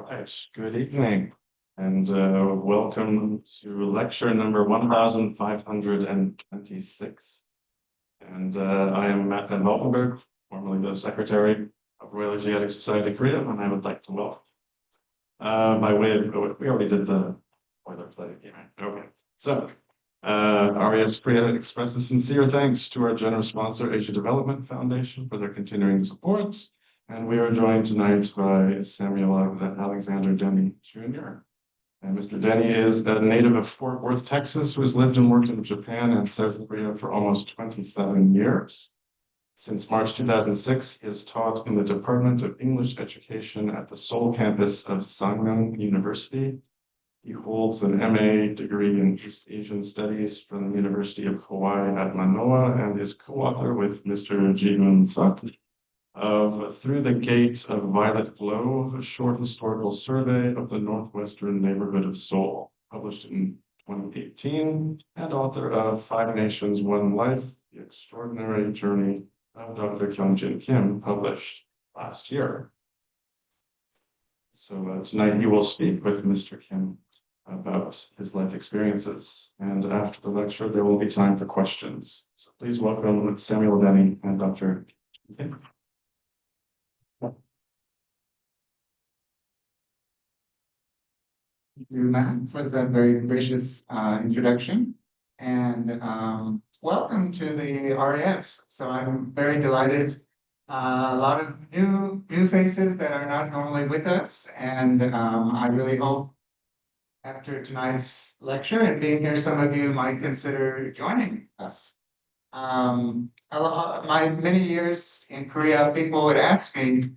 right, good evening, and welcome to lecture number 1526. And I am Matt Van Valkenburg, formerly the Secretary of Royal Asiatic Society of Korea, and I would like to welcome, by way of, we already did the boilerplate, yeah, okay. So, RES Korea expresses sincere thanks to our generous sponsor, Asia Development Foundation, for their continuing support. And we are joined tonight by Samuel Alexander Denny Jr. And Mr. Denny is a native of Fort Worth, Texas, who has lived and worked in Japan and South Korea for almost 27 years. Since March 2006, he has taught in the Department of English Education at the Seoul campus of Sangam University. He holds an MA degree in East Asian Studies from the University of Hawaii at Manoa and is co-author with Mr. Ji-Hoon Suk of Through the Gate of Violet Glow, a short historical survey of the northwestern neighborhood of Seoul, published in 2018, and author of Five Nations, One Life, The Extraordinary Journey of Dr. Kyoung-jin Kim, published last year. So tonight he will speak with Mr. Kim about his life experiences, and after the lecture there will be time for questions. So please welcome Samuel Denny and Dr. Kim. Thank you, Matt, for that very gracious introduction. And welcome to the RAS. So I'm very delighted. A lot of new faces that are not normally with us. And I really hope after tonight's lecture and being here, some of you might consider joining us. My many years in Korea, people would ask me,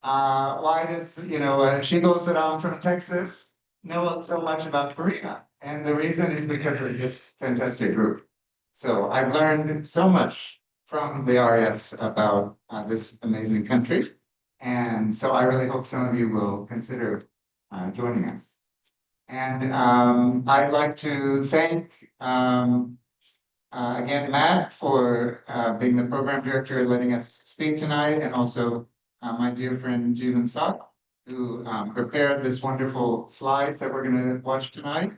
why does, Shigo Saddam from Texas know so much about Korea? And the reason is because of this fantastic group. So I've learned so much from the RS about this amazing country. And so I really hope some of you will consider joining us. And I'd like to thank, again, Matt for being the program director and letting us speak tonight, and also my dear friend Ji-Hoon Suk, who prepared this wonderful slides that we're going to watch tonight.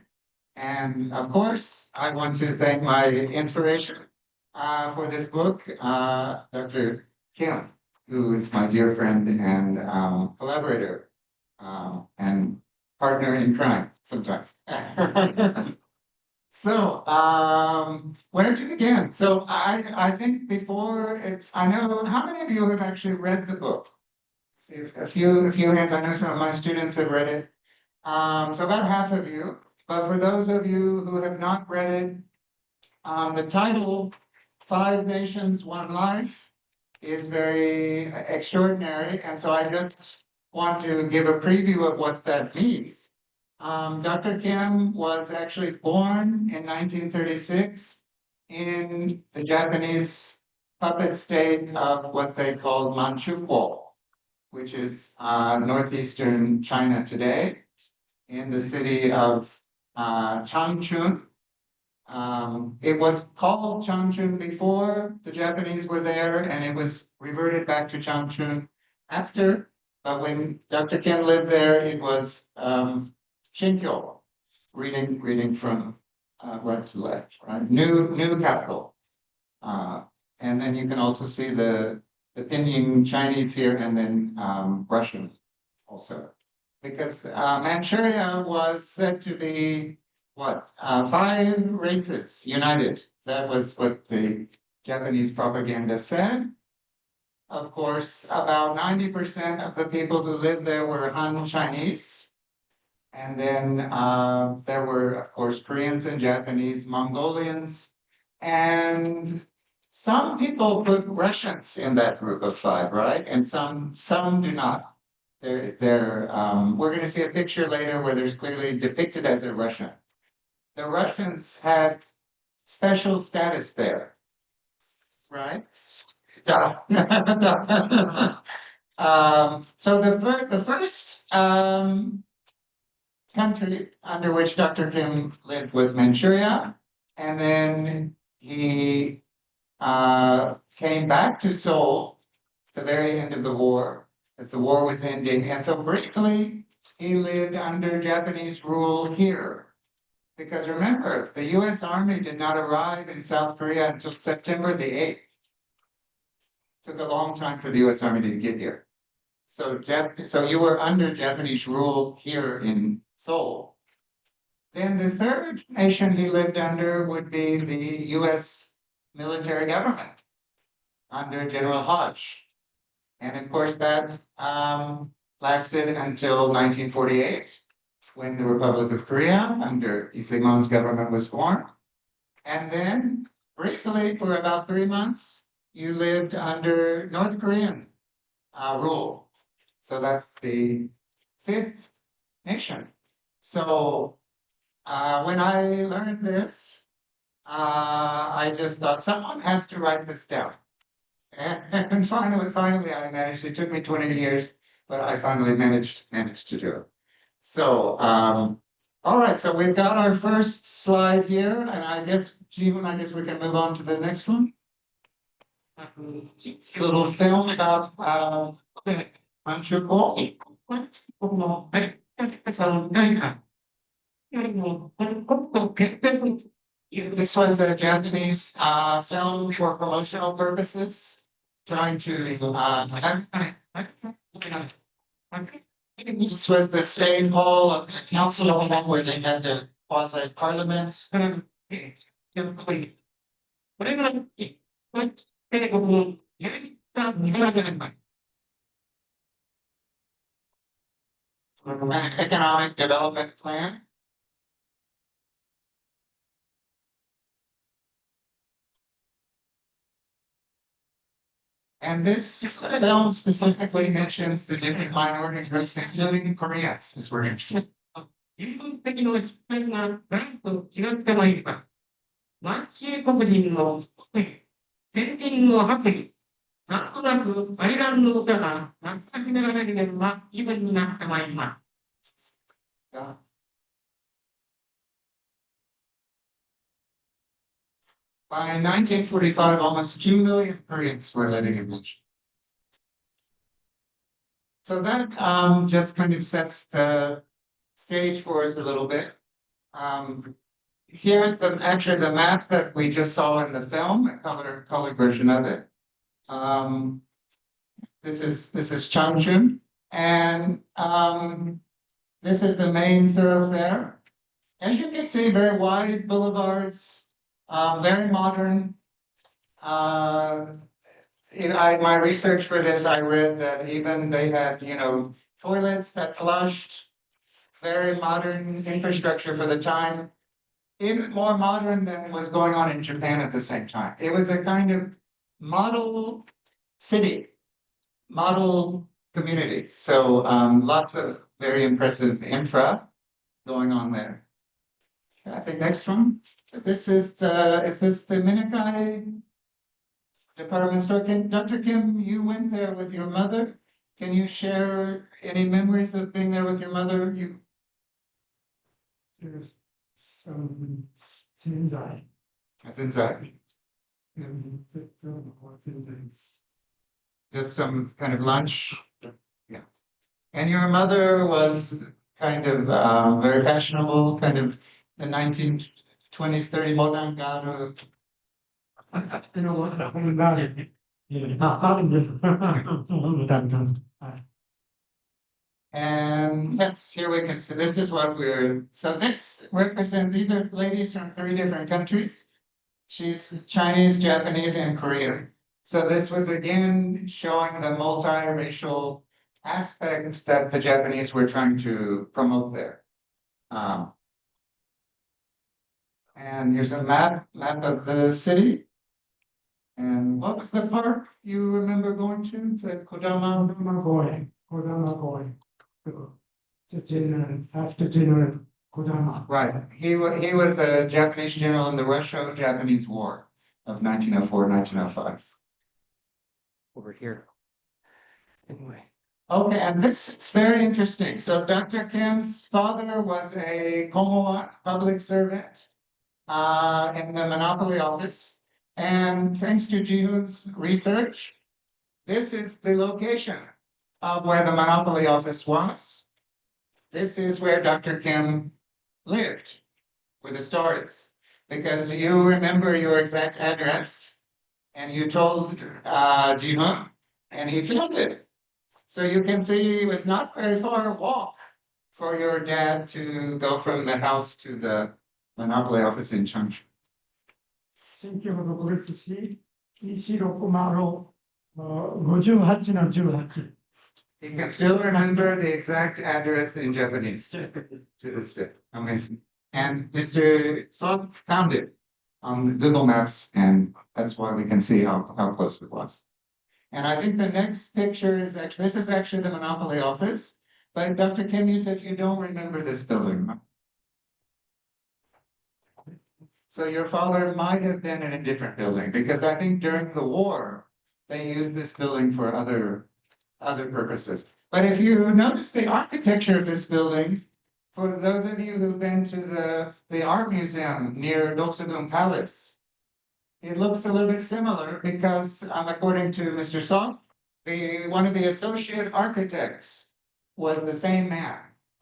And of course, I want to thank my inspiration for this book, Dr. Kim, who is my dear friend and collaborator and partner in crime sometimes. So, where to begin? So I think I know, how many of you have actually read the book? See, a few hands. I know some of my students have read it. So about half of you. But for those of you who have not read it, the title, Five Nations, One Life, is very extraordinary. And so I just want to give a preview of what that means. Dr. Kim was actually born in 1936 in the Japanese puppet state of what they called Manchukuo, which is northeastern China today, in the city of Changchun. It was called Changchun before the Japanese were there, and it was reverted back to Changchun after. But when Dr. Kim lived there, it was Shinkyo, reading from right to left, right? New capital. And then you can also see the Pinyin Chinese here, and then Russian also. Because Manchuria was said to be, five races united. That was what the Japanese propaganda said. Of course, about 90% of the people who lived there were Han Chinese. And then there were, of course, Koreans and Japanese, Mongolians, and some people put Russians in that group of five, right? And some do not. We're going to see a picture later where there's clearly depicted as a Russian. The Russians had special status there, right? So the first country under which Dr. Kim lived was Manchuria, and then he came back to Seoul at the very end of the war, as the war was ending. And so briefly, he lived under Japanese rule here. Because remember, the US Army did not arrive in South Korea until September the 8th. Took a long time for the US Army to get here. So you were under Japanese rule here in Seoul. Then the third nation he lived under would be the US military government under General Hodge. And of course that lasted until 1948, when the Republic of Korea under Lee Seng-mon's government was formed. And then briefly for about 3 months, you lived under North Korean rule. So that's the fifth nation. So when I learned this, I just thought someone has to write this down. And finally I managed. It took me 20 years, but I finally managed to do it. So, all right, so we've got our first slide here, and I guess, Ji-hoon, I guess we can move on to the next one. It's a little film about Manchukuo. This was a Japanese film for promotional purposes, trying to this was the state hall of the council where they had the quasi parliament. An economic development plan. And this film specifically mentions the different minority groups, including Koreans, as we're going to see. 人文的の視点が何と違ってまいります。満州国人の先人の白衣、なんとなくアイランドの歌が懐かしめられるような気分になってまいります。By 1945, almost 2 million Koreans were living in Manchukuo. So that just kind of sets the stage for us a little bit. Here's actually the map that we just saw in the film, a colored version of it. This is Changchun, and this is the main thoroughfare. As you can see, very wide boulevards. Very modern. In my research for this, I read that even they had, toilets that flushed. Very modern infrastructure for the time. Even more modern than was going on in Japan at the same time. It was a kind of model city, model community. So lots of very impressive infra going on there. I think next one. Is this the Minakai department store? Dr. Kim, you went there with your mother. Can you share any memories of being there with your mother? There's some Zinzai. Inside. And Zinzai. Just some kind of lunch. Yeah. And your mother was kind of very fashionable, kind of the 1920s, 30s modern garo. You know what? The whole garden. And yes, here we can see this is what these are ladies from 3 different countries. She's Chinese, Japanese, and Korean. So this was again showing the multiracial aspect that the Japanese were trying to promote there. And here's a map of the city. And what was the park you remember going to? The Kodama? Kodama Koi. The general, after General Kodama. Right. He was a Japanese general in the Russo-Japanese War of 1904-1905. Over here. Anyway. Okay, and this is very interesting. So Dr. Kim's father was a Komoan public servant in the monopoly office. And thanks to Ji-hoon's research, this is the location of where the monopoly office was. this is where Dr. Kim lived, where the store is. Because you remember your exact address and you told Ji-hoon and he filmed it. So you can see it was not very far walk for your dad to go from the house to the monopoly office in Changchun. 신기로 그랬듯이 26마로 58는 18. He can still remember the exact address in Japanese to this day. Amazing. And Mr. Sok found it on Google Maps, and that's why we can see how close it was. And I think the next picture is actually, this is actually the monopoly office. But Dr. Kim, you said you don't remember this building. So your father might have been in a different building, because I think during the war, they used this building for other purposes. But if you notice the architecture of this building, for those of you who've been to the art museum near Doksugun Palace, it looks a little bit similar because, according to Mr. Sok, one of the associate architects was the same man,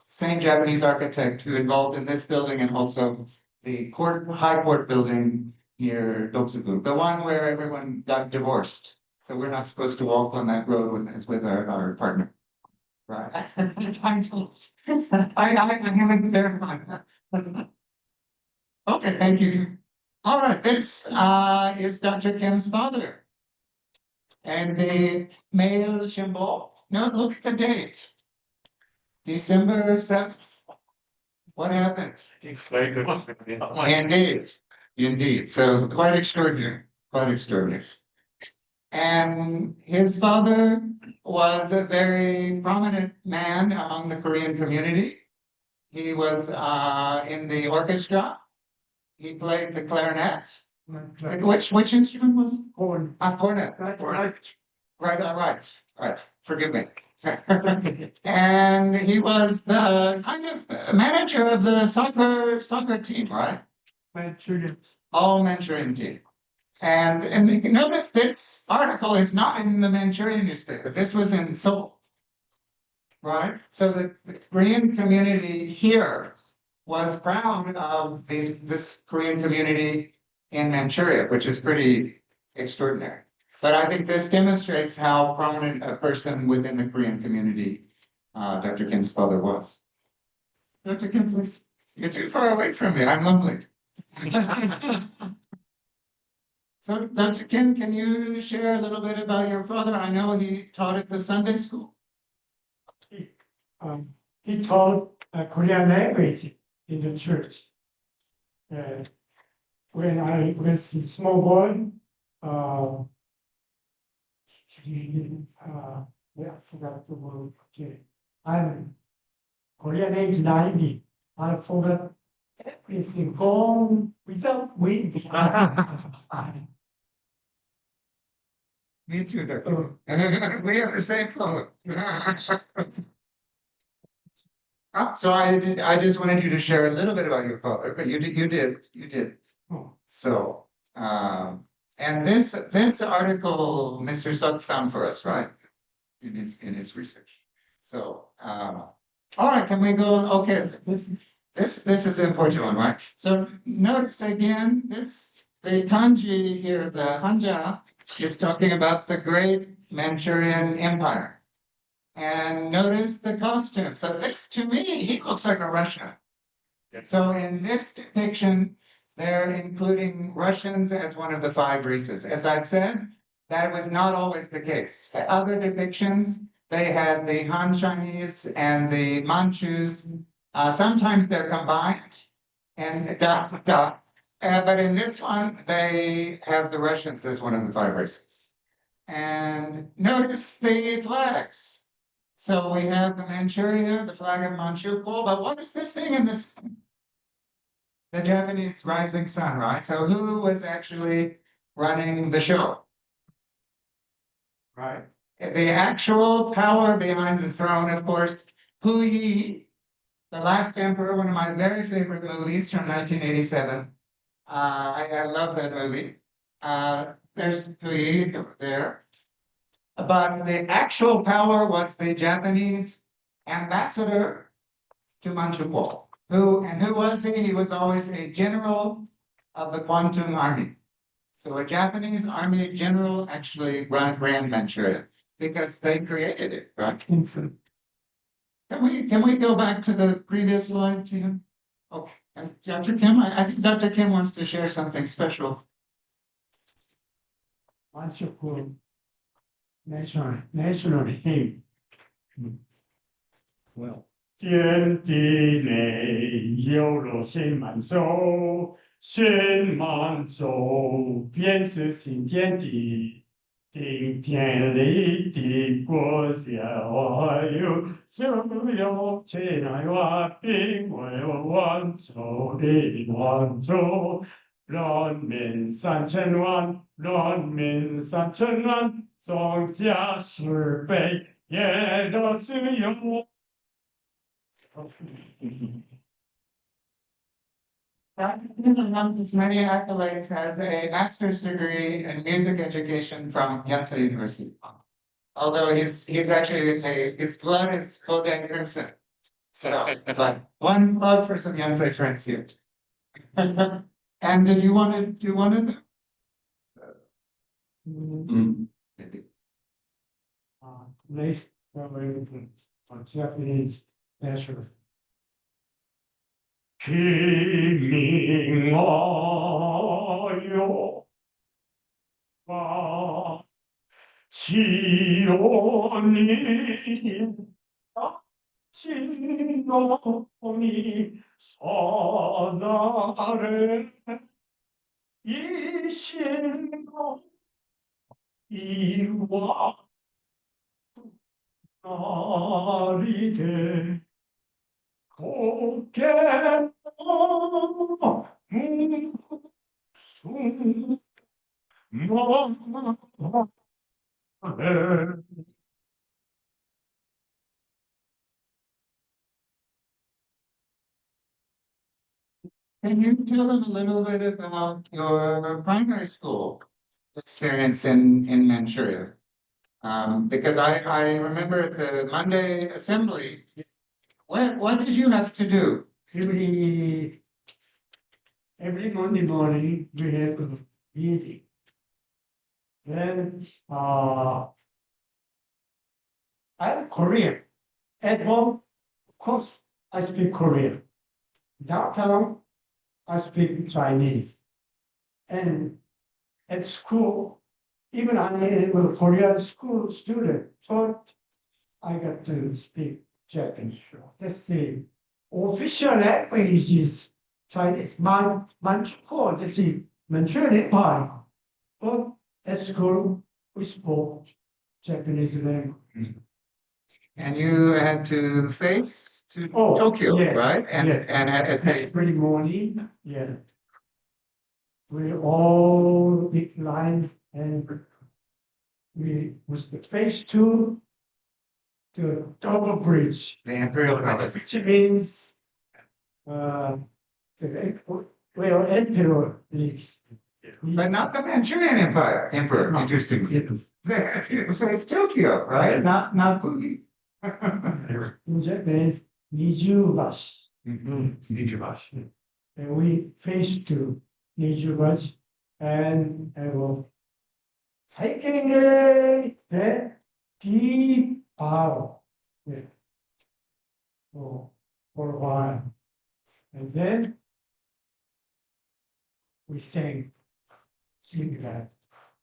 same Japanese architect who involved in this building and also the high court building near Doksugun, the one where everyone got divorced. So we're not supposed to walk on that road with our partner. Right. I haven't verified that. Okay, thank you. All right, this is Dr. Kim's father. And the male symbol, no, look at the date. December 7th. What happened? Indeed. So quite extraordinary, quite extraordinary. And his father was a very prominent man among the Korean community. He was in the orchestra. He played the clarinet. Which instrument was it? Horn. Cornet. Right. Forgive me. And he was the kind of manager of the soccer team, right? Manchurian. All Manchurian team. And notice this article is not in the Manchurian newspaper. This was in Seoul, right? So the Korean community here was proud of this Korean community in Manchuria, which is pretty extraordinary. But I think this demonstrates how prominent a person within the Korean community Dr. Kim's father was. Dr. Kim, please, you're too far away from me. I'm lonely. So, Dr. Kim, can you share a little bit about your father? I know he taught at the Sunday school. He taught Korean language in the church. And when I was a small boy, I forgot the word. Okay. I'm Korean age 90. I forgot everything home without waiting. Me too, Dr. We have the same problem. So I just wanted you to share a little bit about your father, but you did. Oh. So, and this article Mr. Suk found for us, right? In his research. So, all right, can we go? Okay, this is an important one, right? So notice again, the kanji here, the hanja, is talking about the great Manchurian Empire. And notice the costume. So this, to me, he looks like a Russian. So in this depiction, they're including Russians as one of the 5 races. As I said, that was not always the case. The other depictions, they had the Han Chinese and the Manchus. Sometimes they're combined. But in this one, they have the Russians as one of the 5 races. And notice the flags. So we have the Manchuria, the flag of Manchukuo, but what is this thing in this? The Japanese rising sun, right? So who was actually running the show? Right. The actual power behind the throne, of course, Puyi, The Last Emperor, one of my very favorite movies from 1987. I love that movie. There's Puyi over there. But the actual power was the Japanese ambassador to Manchukuo. Who was he? He was always a general of the Kwantung Army. So a Japanese army general actually ran Manchuria because they created it, right? Can we go back to the previous slide, Jim? Okay, and Dr. Kim, I think Dr. Kim wants to share something special. Manchukuo national hymn. Well, 天地内有了新满洲，新满洲便是新天地。顶天立地国家，还有只有亲爱我并为我万州的万州，人民3000万，人民3000万，众家十倍也都自由。Dr. Kim, among his many accolades, has a master's degree in music education from Yonsei University. Although he's actually his blood is Kodak Crimson. So, but one plug for some Yonsei friends here. And did you want to do one of them? Next, Japanese national. 拼命啊哟，啊，只有你啊，只有你사랑을 이 신고 이와 날이 돼 고개 무슨 말을 Can you tell them a little bit about your primary school experience in Manchuria? Because I remember at the Monday assembly, what did you have to do? every Monday morning we have a meeting. Then I'm Korean. At home, of course, I speak Korean. Downtown, I speak Chinese. And at school, even I am a Korean school student, but I got to speak Japanese. That's the official language is Chinese. Manchukuo, that's the Manchurian Empire. But at school, we spoke Japanese language. And you had to face to Oh, Tokyo, yeah, right? And yeah. and at the Every morning, yeah. We all big lines and we was the phase 2 the double bridge, Imperial Palace. which means where emperor lives. But not the Manchurian Empire, Emperor, No. interestingly. It's Tokyo, right? Not Puyi. In Japanese, Nijubashi. Nijubashi. And we face to Nijubashi and will taking the deep bow for a while. And then we sang that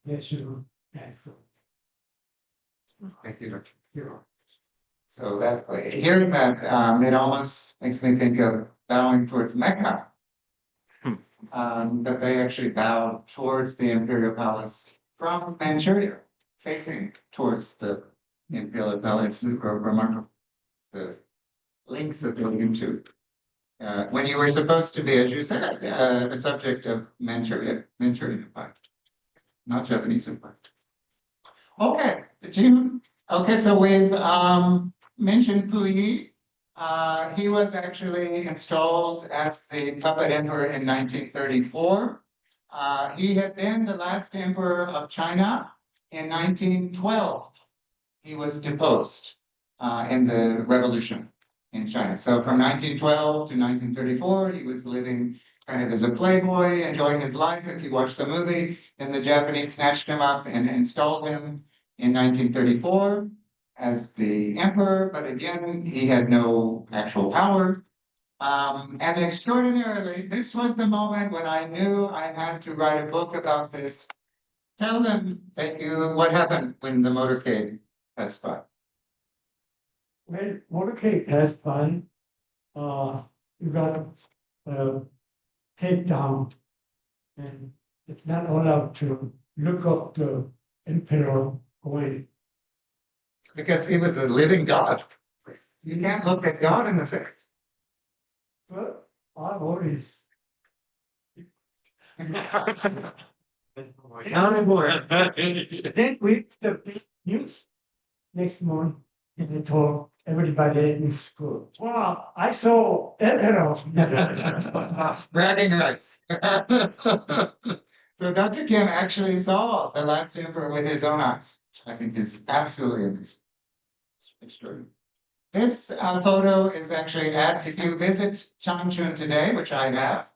national anthem. Thank you, Dr. Hero. So that hearing that, it almost makes me think of bowing towards Mecca. That they actually bowed towards the Imperial Palace from Manchuria, facing towards the Imperial Palace. It's remarkable the links that they're into. When you were supposed to be, as you said, a subject of Manchurian Empire, not Japanese Empire. Okay, Jim. Okay, so we've mentioned Puyi. He was actually installed as the puppet emperor in 1934. He had been the last emperor of China in 1912. He was deposed in the revolution in China. So from 1912 to 1934, he was living kind of as a playboy, enjoying his life. If you watch the movie, then the Japanese snatched him up and installed him in 1934 as the emperor, but again, he had no actual power. And extraordinarily, this was the moment when I knew I had to write a book about this. Tell them that what happened when the motorcade passed by. When motorcade passed by, you got head down, and it's not allowed to look up the emperor going. Because he was a living God. You can't look at God in the face. But I always Not anymore. then with the big news next morning, and they told everybody in school, wow, I saw emperor. Bragging rights. So Dr. Kim actually saw the last emperor with his own eyes, which I think is absolutely amazing. It's extraordinary. This photo is actually if you visit Changchun today, which I have,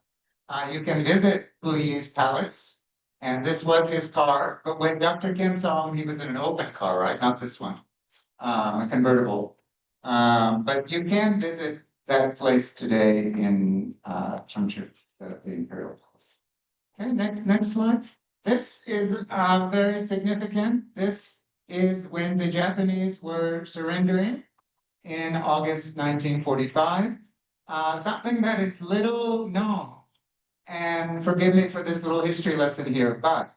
you can visit Puyi's palace. And this was his car. But when Dr. Kim saw him, he was in an open car, right? Not this one, a convertible. But you can visit that place today in Changchun, the Imperial Palace. Okay, next slide. This is very significant. This is when the Japanese were surrendering in August 1945. Something that is little known. And forgive me for this little history lesson here, but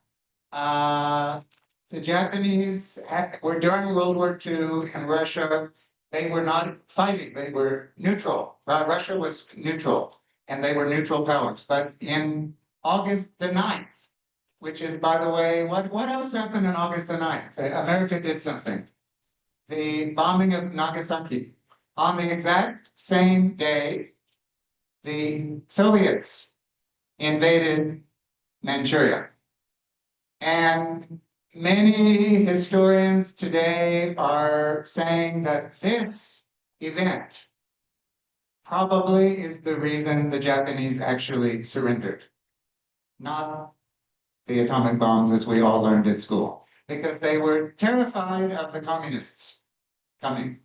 the Japanese were during World War II in Russia. They were not fighting, they were neutral. Russia was neutral, and they were neutral powers. But in August the 9th, which is, by the way, what else happened on August the 9th? America did something. The bombing of Nagasaki. On the exact same day, the Soviets invaded Manchuria. And many historians today are saying that this event probably is the reason the Japanese actually surrendered, not the atomic bombs as we all learned at school, because they were terrified of the communists coming.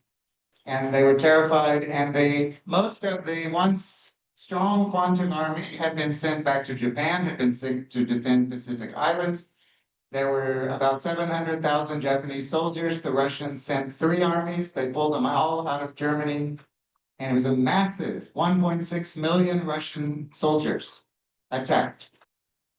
And they were terrified, and most of the once strong quantum army had been sent back to Japan, had been sent to defend Pacific Islands. There were about 700,000 Japanese soldiers. The Russians sent 3 armies. They pulled them all out of Germany. And it was a massive 1.6 million Russian soldiers attacked.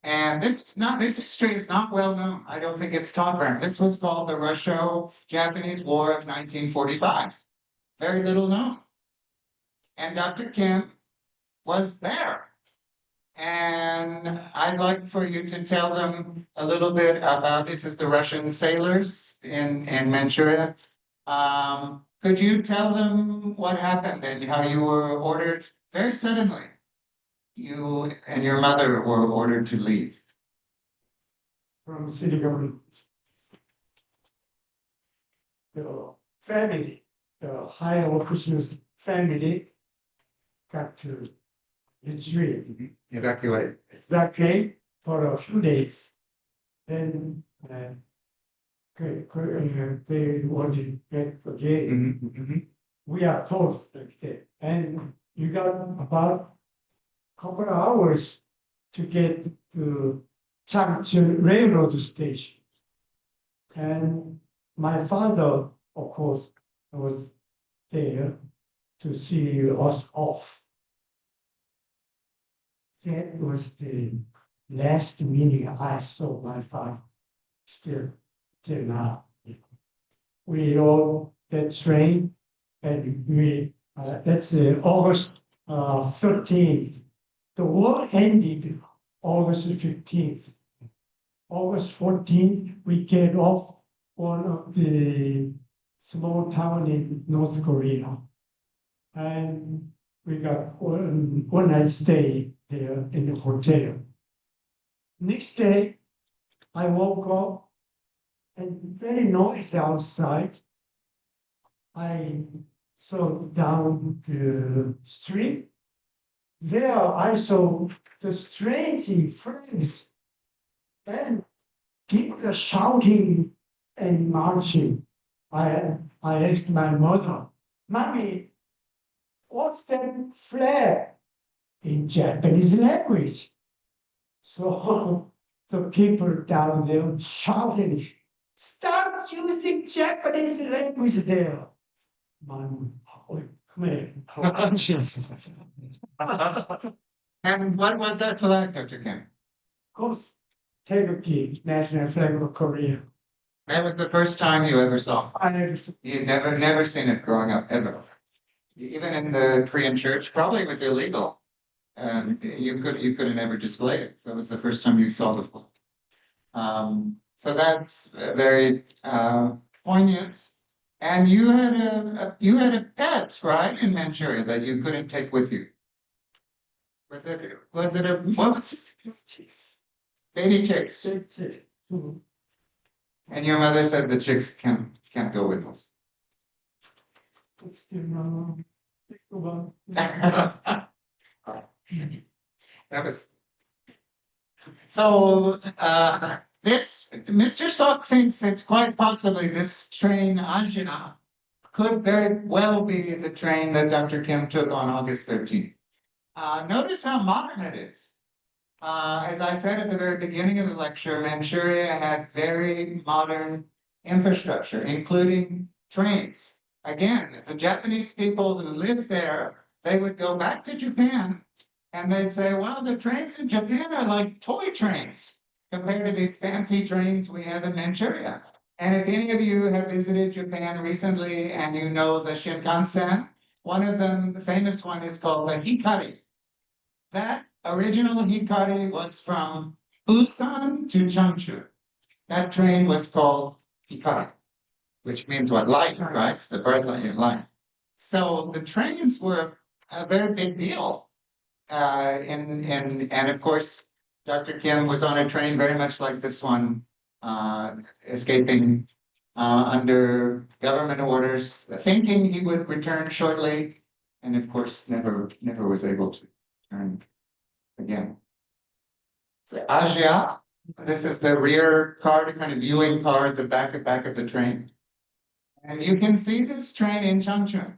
And this history is not well known. I don't think it's taught very much. This was called the Russo-Japanese War of 1945. Very little known. And Dr. Kim was there. And I'd like for you to tell them a little bit about, this is the Russian sailors in Manchuria. Could you tell them what happened and how you were ordered very suddenly? You and your mother were ordered to leave. From city government. The family, the higher officials' family got to retreat, Evacuate. evacuate for a few days. Then they wanted back again. We are told like that. And you got about a couple of hours to get to Changchun railroad station. And my father, of course, was there to see us off. That was the last meeting I saw my father, still now. We rode that train, and that's August 13th. The war ended August 15th. August 14th, we get off one of the small town in North Korea. And we got one night stay there in the hotel. Next day, I woke up and very noisy outside. I So down the street, there I saw the strange flags and people are shouting and marching. I asked my mother, Mommy, what's that flag in Japanese language? So the people down there shouting, stop using Japanese language there. Mom, oh, come here. And what was that flag, Dr. Kim? Of course, Taegukgi, national flag of Korea. That was the first time you ever saw it. You'd never seen it growing up, ever. Even in the Korean church, probably it was illegal. You could have never displayed it. So it was the first time you saw the flag. So that's very poignant. And you had a pet, right, in Manchuria that you couldn't take with you. Was it what was it? Baby chicks? And your mother said the chicks can't go with us. That was so. This Mr. Sok thinks it's quite possibly this train Ajia could very well be the train that Dr. Kim took on August 13th. Notice how modern it is. As I said at the very beginning of the lecture, Manchuria had very modern infrastructure, including trains. Again, the Japanese people who lived there, they would go back to Japan and they'd say, well, the trains in Japan are like toy trains compared to these fancy trains we have in Manchuria. And if any of you have visited Japan recently and you know the Shinkansen, one of them, the famous one, is called the Hikari. That original Hikari was from Busan to Changchun. That train was called Hikari, which means what? Light, right? The bright light. So the trains were a very big deal. And of course, Dr. Kim was on a train very much like this one, escaping under government orders, thinking he would return shortly, and of course, never was able to return again. So Asia, this is the rear car, the kind of viewing car at the back of the train. And you can see this train in Changchun.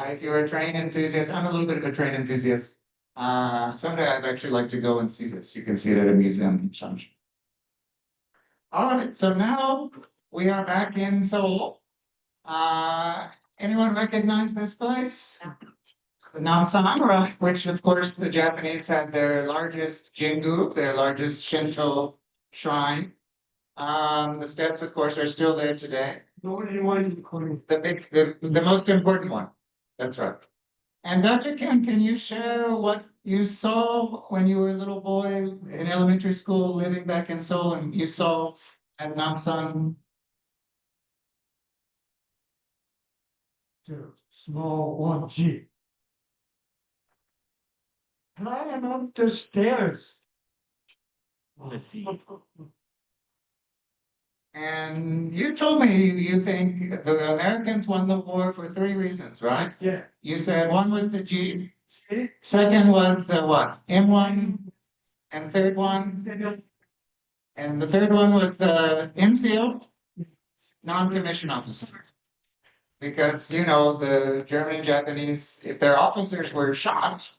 If you're a train enthusiast, I'm a little bit of a train enthusiast. Someday I'd actually like to go and see this. You can see it at a museum in Changchun. All right, so now we are back in Seoul. Anyone recognize this place? The Namsan, which of course the Japanese had their largest Jingu, their largest Shinto shrine. The steps, of course, are still there today. The most important one. That's right. And Dr. Kim, can you share what you saw when you were a little boy in elementary school living back in Seoul and you saw at Namsan? The small one Jeep. Climb up the stairs. Let's see. And you told me you think the Americans won the war for 3 reasons, right? Yeah. You said one was the Jeep, second was the what? M1, and third one? And the third one was the NCO, non-commissioned officer. Because, you know, the German and Japanese, if their officers were shot,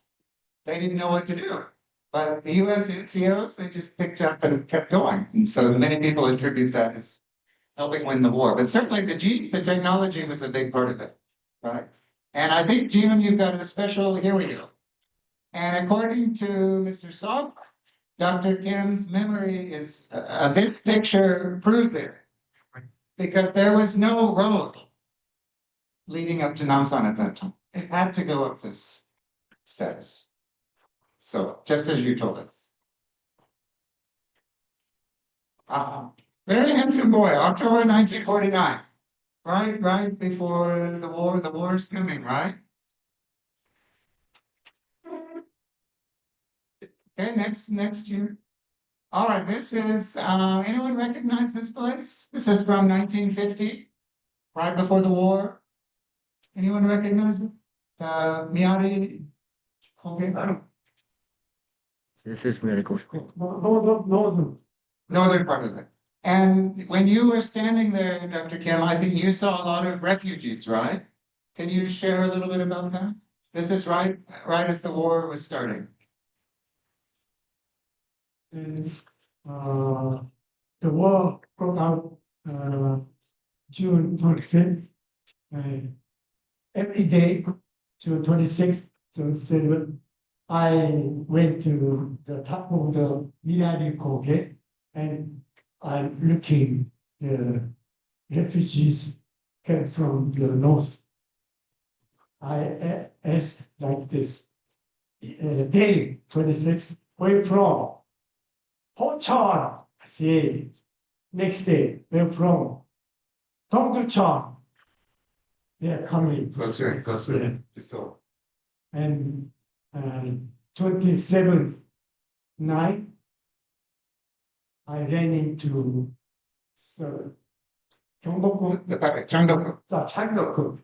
they didn't know what to do. But the US NCOs, they just picked up and kept going. And so many people attribute that as helping win the war. But certainly the Jeep, the technology was a big part of it, right? And I think, June, you've got a special, here we go. And according to Mr. Sok, Dr. Kim's memory is, this picture proves it. Because there was no road leading up to Namsan at that time. It had to go up this steps. So, just as you told us. Very handsome boy, October 1949. Right before the war. The war is coming, right? Okay, next year. All right, this is, anyone recognize this place? This is from 1950, right before the war. Anyone recognize it? Miyari Koge? This is very cool. Northern part of it. And when you were standing there, Dr. Kim, I think you saw a lot of refugees, right? Can you share a little bit about that? This is right as the war was starting. And the war broke out June 25th. Every day, June 26th, June 7th, I went to the top of the Minari Koge and I'm looking the refugees came from the north. I asked like this, day 26, where from? Hodge. I say, next day, where from? Dongducheon. They are coming. Closer. So, And 27th night, I ran into Gyeongbokgung, the Changdokun, Changdokgung.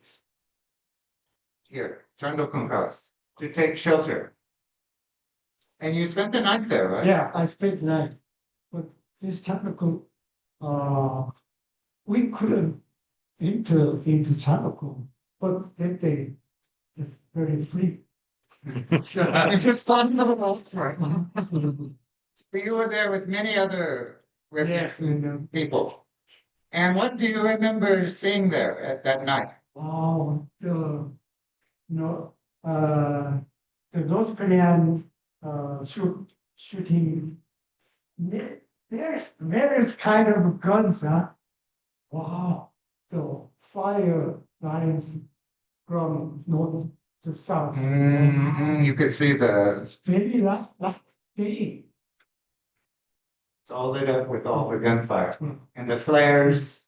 here, Changdokun House, to take shelter. And you spent the night there, right? Yeah, I spent the night. But this Changdokgung, we couldn't enter into Changdokgung, but that day it's very free. It's possible. You were there with many other refugee people. And what do you remember seeing there at that night? Oh, the North Korean shooting various kind of guns, huh? Wow, the fire lines from north to south. You could see It's very last day. it's all lit up with all the gunfire and the flares.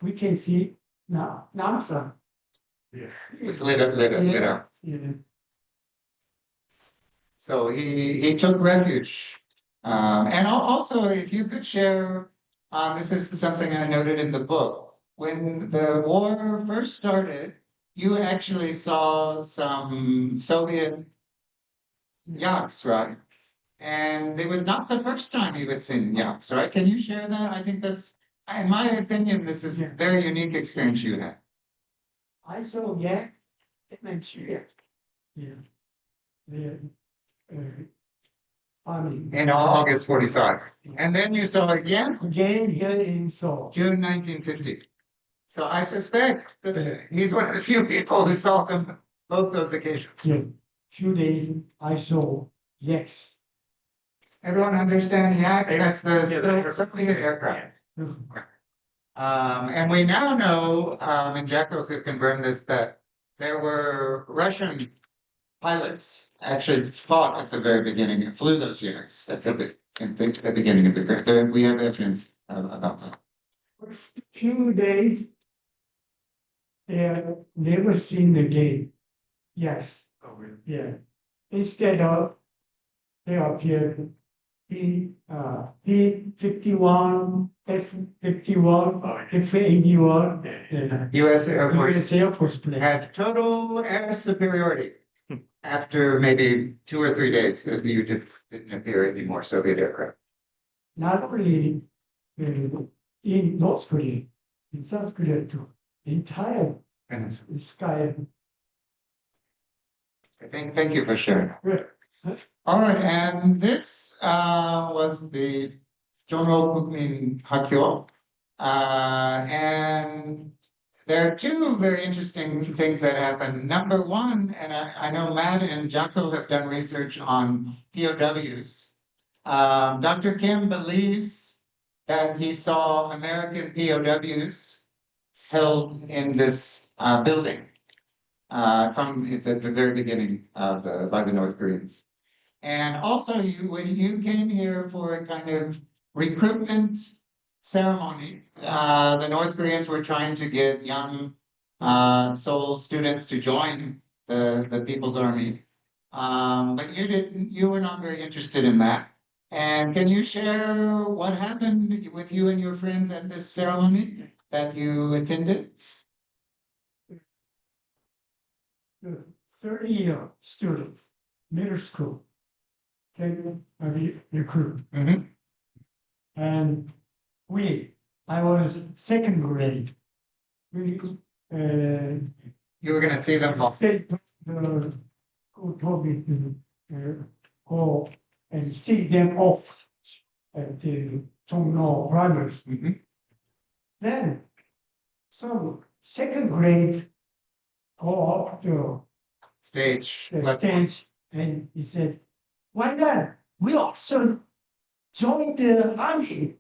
We can see now, Namsan. It's lit up. Yeah. So he took refuge. And also, if you could share, this is something I noted in the book. When the war first started, you actually saw some Soviet yachts, right? And it was not the first time you had seen yachts, right? Can you share that? I think that's, in my opinion, this is a very unique experience you had. I saw yak in Manchuria. Yeah. The army. In August 45. And then you saw again, Again here in Seoul. June 1950. So I suspect that he's one of the few people who saw them both those occasions. Yeah. Few days I saw yaks. Everyone understand yak? That's the Soviet aircraft. And we now know, and Jacko could confirm this, that there were Russian pilots actually fought at the very beginning and flew those units at the beginning of the. We have evidence about that. First few days, they have never seen again. Yes. Oh, really? Yeah. Instead of they appeared P-51, F-51, F-81. Yeah. U.S. Air Force US Air Force plane. had total air superiority after maybe 2 or 3 days. You didn't appear anymore Soviet aircraft. Not only in North Korea, in South Korea too. Entire And it's, sky. thank you for sharing. All right, and this was the Jonro Kukmin Hakyo. And there are two very interesting things that happen. Number one, and I know Matt and Jacko have done research on POWs. Dr. Kim believes that he saw American POWs held in this building from the very beginning by the North Koreans. And also, when you came here for a kind of recruitment ceremony, the North Koreans were trying to get young Seoul students to join the People's Army. But you were not very interested in that. And can you share what happened with you and your friends at this ceremony that you attended? the 30-year student, middle school, can recruit. Mhm. And I was second grade. You were gonna see them off. They who told me to go and see them off at the Chongno primary. Mhm. Then some second grade go up to Stage. the stage and he said, "Why not? We also joined the army."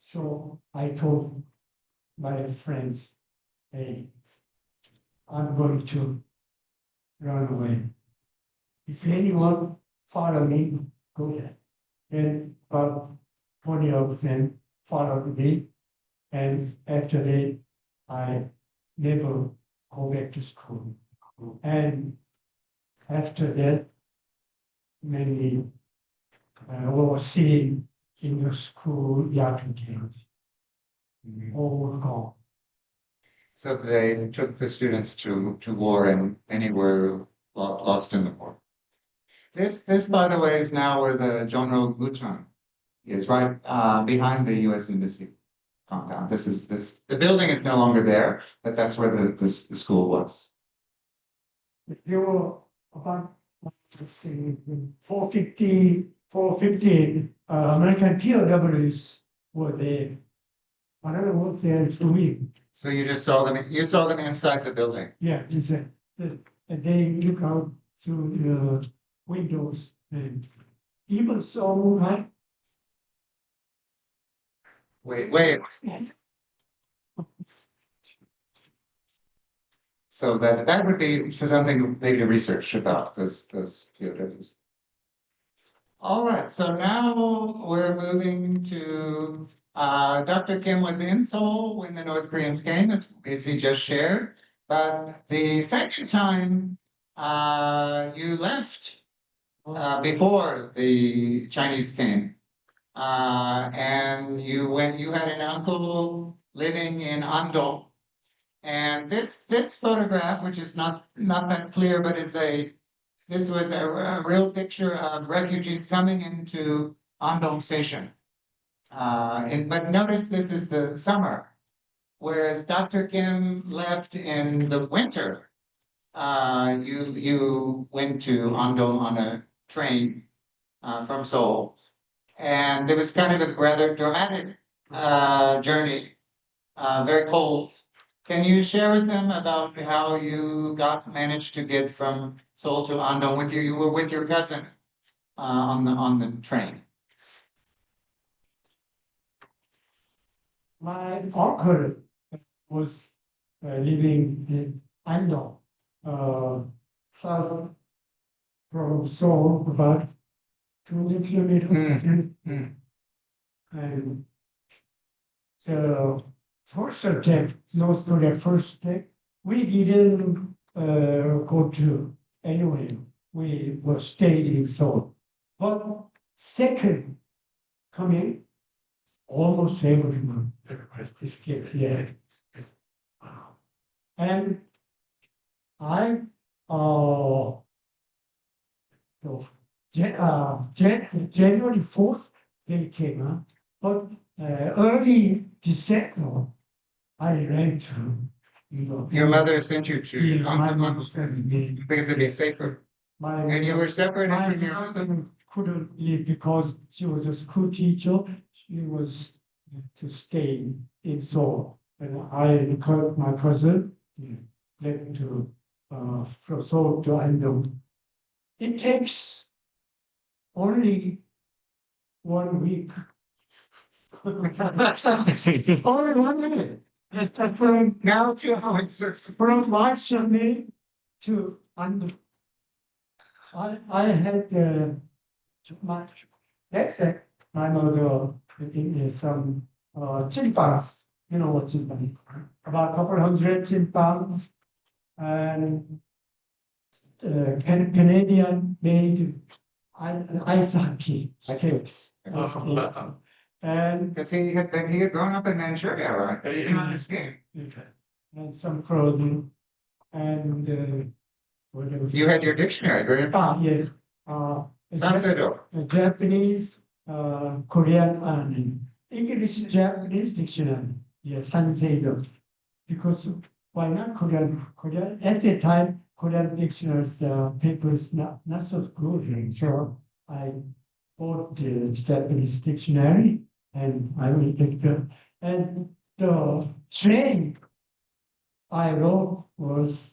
So I told my friends, "Hey, I'm going to run away. If anyone follow me, go ahead." And about 20 of them followed me. And after that, I never go back to school. And after that, many were seen in the school yard games. All were gone. So they took the students to war and many were lost in the war. This, by the way, is now where the Jonro Guchon is, right behind the U.S. Embassy compound. The building is no longer there, but that's where the school was. There were about, let's see, 450 American POWs were there. I don't know what they're doing. So you just saw them. You saw them inside the building. Yeah, and they look out through the windows and even so, right? Wait. So that would be something maybe to research about those POWs. All right, so now we're moving to Dr. Kim was in Seoul when the North Koreans came, as he just shared. But the second time you left before the Chinese came, and you had an uncle living in Andong. And this photograph, which is not that clear, but this was a real picture of refugees coming into Andong Station. But notice this is the summer, whereas Dr. Kim left in the winter. You went to Andong on a train from Seoul, and it was kind of a rather dramatic journey, very cold. Can you share with them about how you managed to get from Seoul to Andong with you were with your cousin on the train? My uncle was living in Andong, south from Seoul, about 200 kilometers. And the first attempt, North Korea first attack, we didn't go to anywhere. We were staying in Seoul. But second coming, almost everyone escaped. Yeah. And I January 4th, they came up, but early December, I ran to, Your mother sent you to my mother sent me. because it'd be safer. And you were separated My from your mother couldn't leave because she was a school teacher. She was to stay in Seoul. And my cousin, left to from Seoul to Andong. It takes only 1 week. Only 1 minute. From now to how it's from March to Andong. I had my my mother in some chimpanzees. You know what chimpanzees? About a couple hundred chimpanzees and Canadian made ice hockey skates. And because he had grown up in Manchuria, right? He didn't escape. and some clothing. and what else? You had your dictionary, very important. Yes. Sansedo. Japanese, Korean, and English Japanese dictionary. Yes, Sanseido. Because why not Korean? Korean at the time, Korean dictionaries, the papers not so good. So I bought the Japanese dictionary and I will take the and the train I wrote was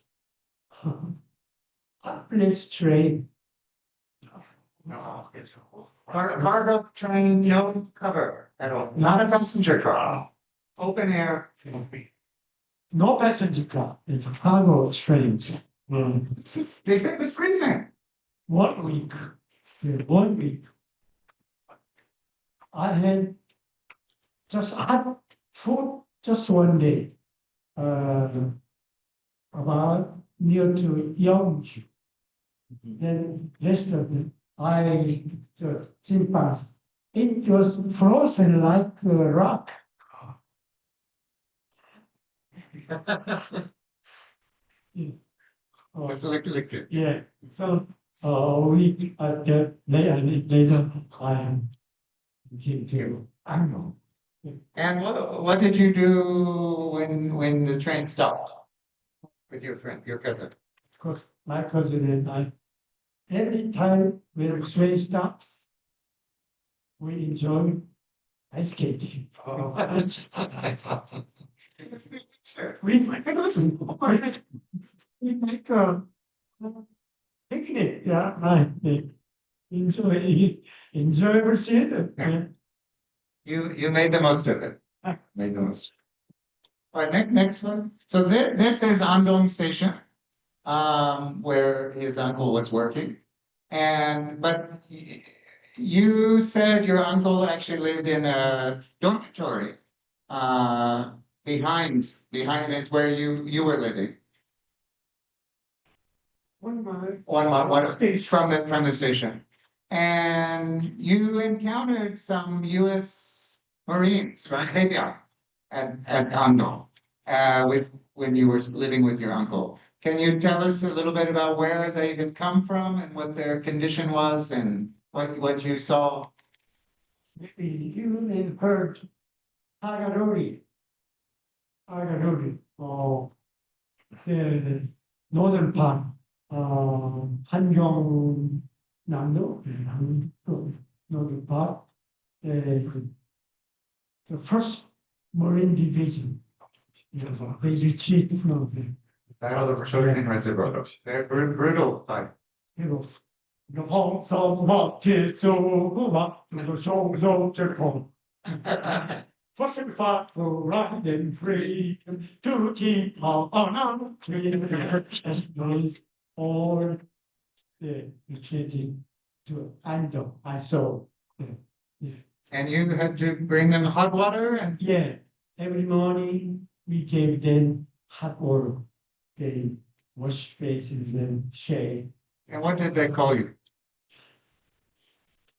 Upless train. No, it's cargo train, no cover at all, not a passenger car. Open air. No passenger car. It's a cargo train. They said it was freezing. 1 week. Yeah, 1 week. I had just hot food just 1 day. About near to Kyoung-jin. Then rest of it, I just Jimpans. It was frozen like a rock. It's liquid. Yeah. So we later I came to Ango. And what did you do when the train stopped? With your friend, your cousin? Because my cousin and I, every time when the train stops, we enjoy ice skating. We make a picnic, yeah, right. Enjoyable season. Yeah. You made the most of it. Made the most. All right, next one. So this is Andong Station, where his uncle was working. But you said your uncle actually lived in a dormitory, behind is where you were living. 1 mile. From the station. And you encountered some US Marines, right? Yeah. At Andong, when you were living with your uncle. Can you tell us a little bit about where they had come from and what their condition was and what you saw? Maybe you have heard Hagaruri. Or the northern part, Hangyong Namdo, northern part, the first Marine Division. They retreat from the Battle of Shorin Reservoir. They're brutal type. hills. The whole song, what is over, the song, first we fought for right and freedom to keep our honor clean as noise or retreating to Ando, I saw. And you had to bring them hot water and Yeah, every morning we gave them hot water. They wash faces and shave. what did they call you?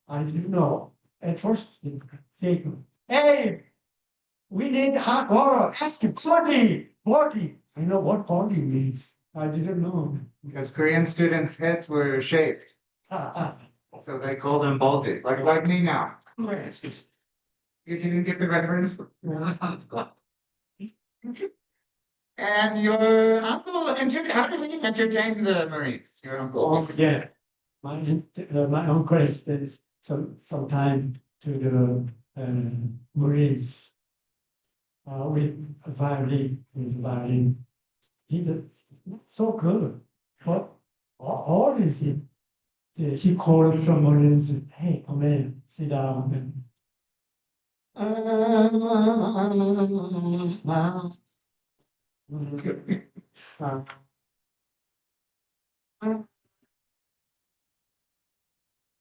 I didn't know. At first, they go, hey, we need hot water. Ask body. I know what body means. I didn't know. Because Korean students' heads were shaved, so they called them balding, like me now. You didn't get the reference? And your uncle, how did he entertain the Marines? Your uncle? Oh, yeah. My uncle is some time to the Marines with violin. He's not so good, but all is it. He called some Marines. Hey, come in, sit down.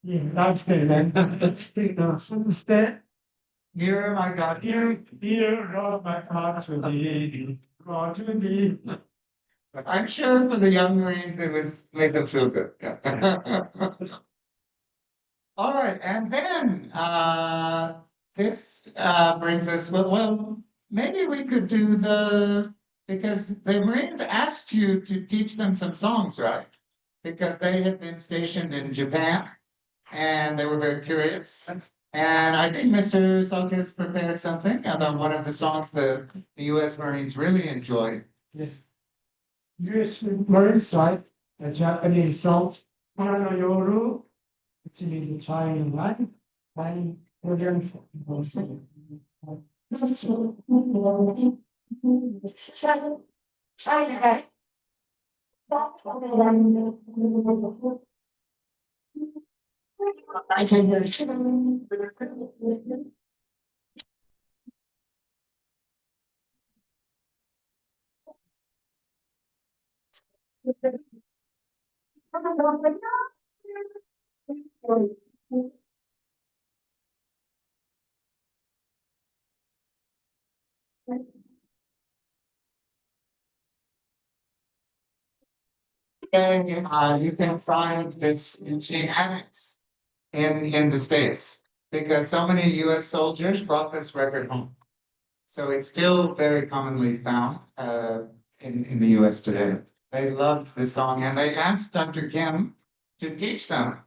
Yeah, that's the understand. Nearer, my God. Dear of my heart to thee, God to thee. I'm sure for the young Marines, it was made them feel good. All right, and then this brings us. Well, maybe we could do the because the Marines asked you to teach them some songs, right? Because they had been stationed in Japan and they were very curious. And I think Mr. Salk has prepared something about one of the songs the US Marines really enjoyed. US Marines write a Japanese song, Hana no Yoru, which means trying light, by Korean. And you can find this in the annex in the States because so many US soldiers brought this record home. So it's still very commonly found in the US today. They loved this song and they asked Dr. Kim to teach them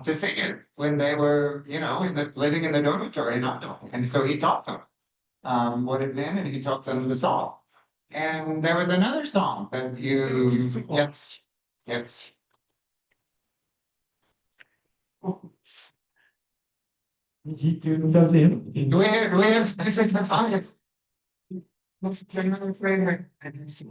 to sing it when they were, living in the dormitory in Ando. And so he taught them what it meant and he taught them the song. And there was another song that yes, yes. He does him. Where, is it the finest? Let's play another favorite. That's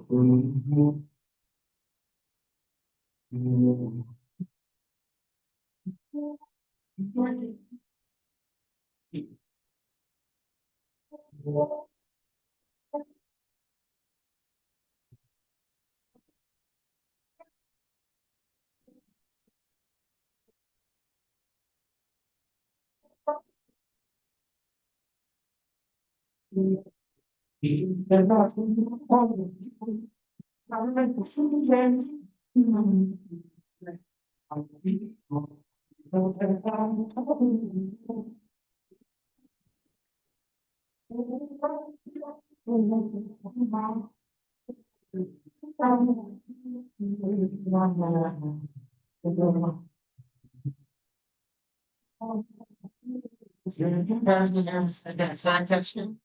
my attention.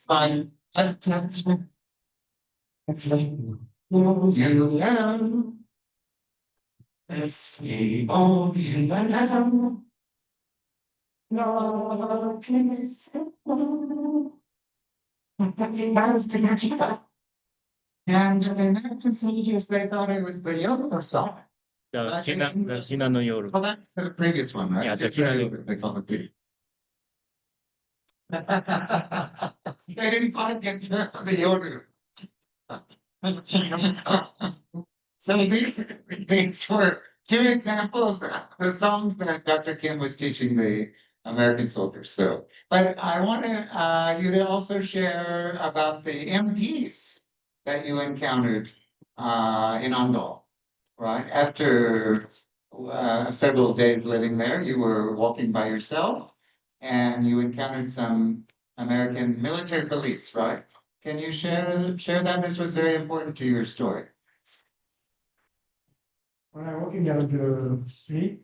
Fine. You love. Let's see. Oh, you love. No, please. That was the magic. And the American soldiers, they thought it was the Yoder song. The But they didn't- Hina no Yoru. Well, that's the previous one, right? Yeah, the Hina They call it the. They didn't quite get the Yoder. So these were two examples of the songs that Dr. Kim was teaching the American soldiers. So, but I want you to also share about the MPs that you encountered in Andal, right? After several days living there, you were walking by yourself and you encountered some American military police, right? Can you share that? This was very important to your story. When I walking down the street,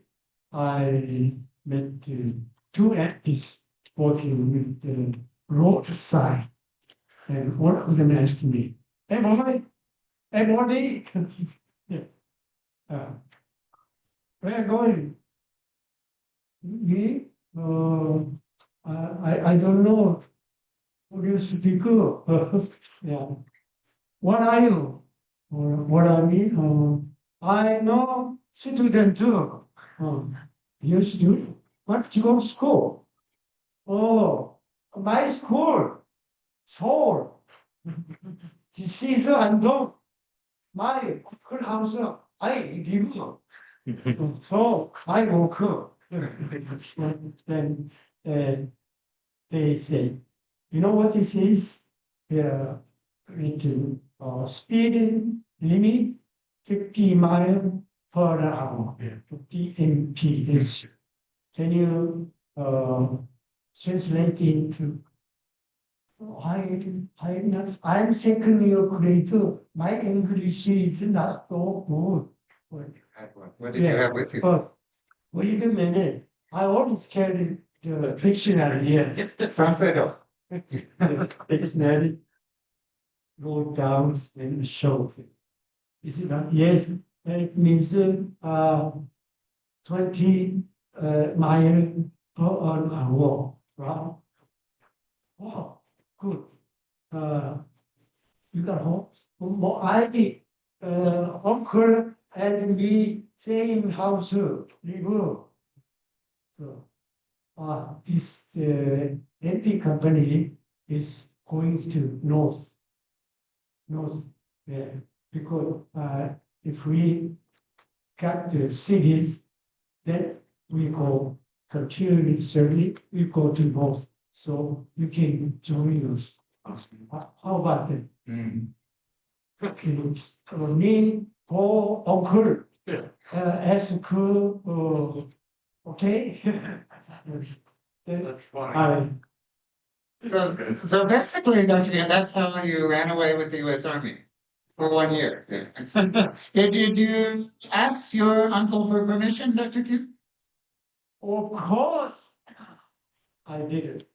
I met two MPs walking with the road sign. And one of them asked me, "Hey, boy, hey, Morty." Yeah. Where are you going? Me? I don't know. What do you speak? Yeah. What are you? What I mean? I know student too. You student? What did you go to school? Oh, my school, Seoul. This is Andong. My house, I live. So I work. Then they say, you know what this is? They're into speed limit 50 mile per hour, 50 mph. Can you translate into I'm second year grade. My English is not so good. What did you Yeah, have with you? but wait a minute. I always carry the dictionary. Yes. Sunset. Dictionary. Go down and show. Is it not? Yes. It means 20 mile per hour. Right? Oh, good. You got home. Well, I uncle and me same house live. So, this MP company is going to north, yeah, because if we got the cities, then we go continuously, we go to north. So you can join us. How about that? Mm. Okay, me, Paul, uncle, ask okay? That's fine. I, So basically, Dr. Kim, that's how you ran away with the U.S. Army for 1 year. Did you ask your uncle for permission, Dr. Kim? of course, I did it.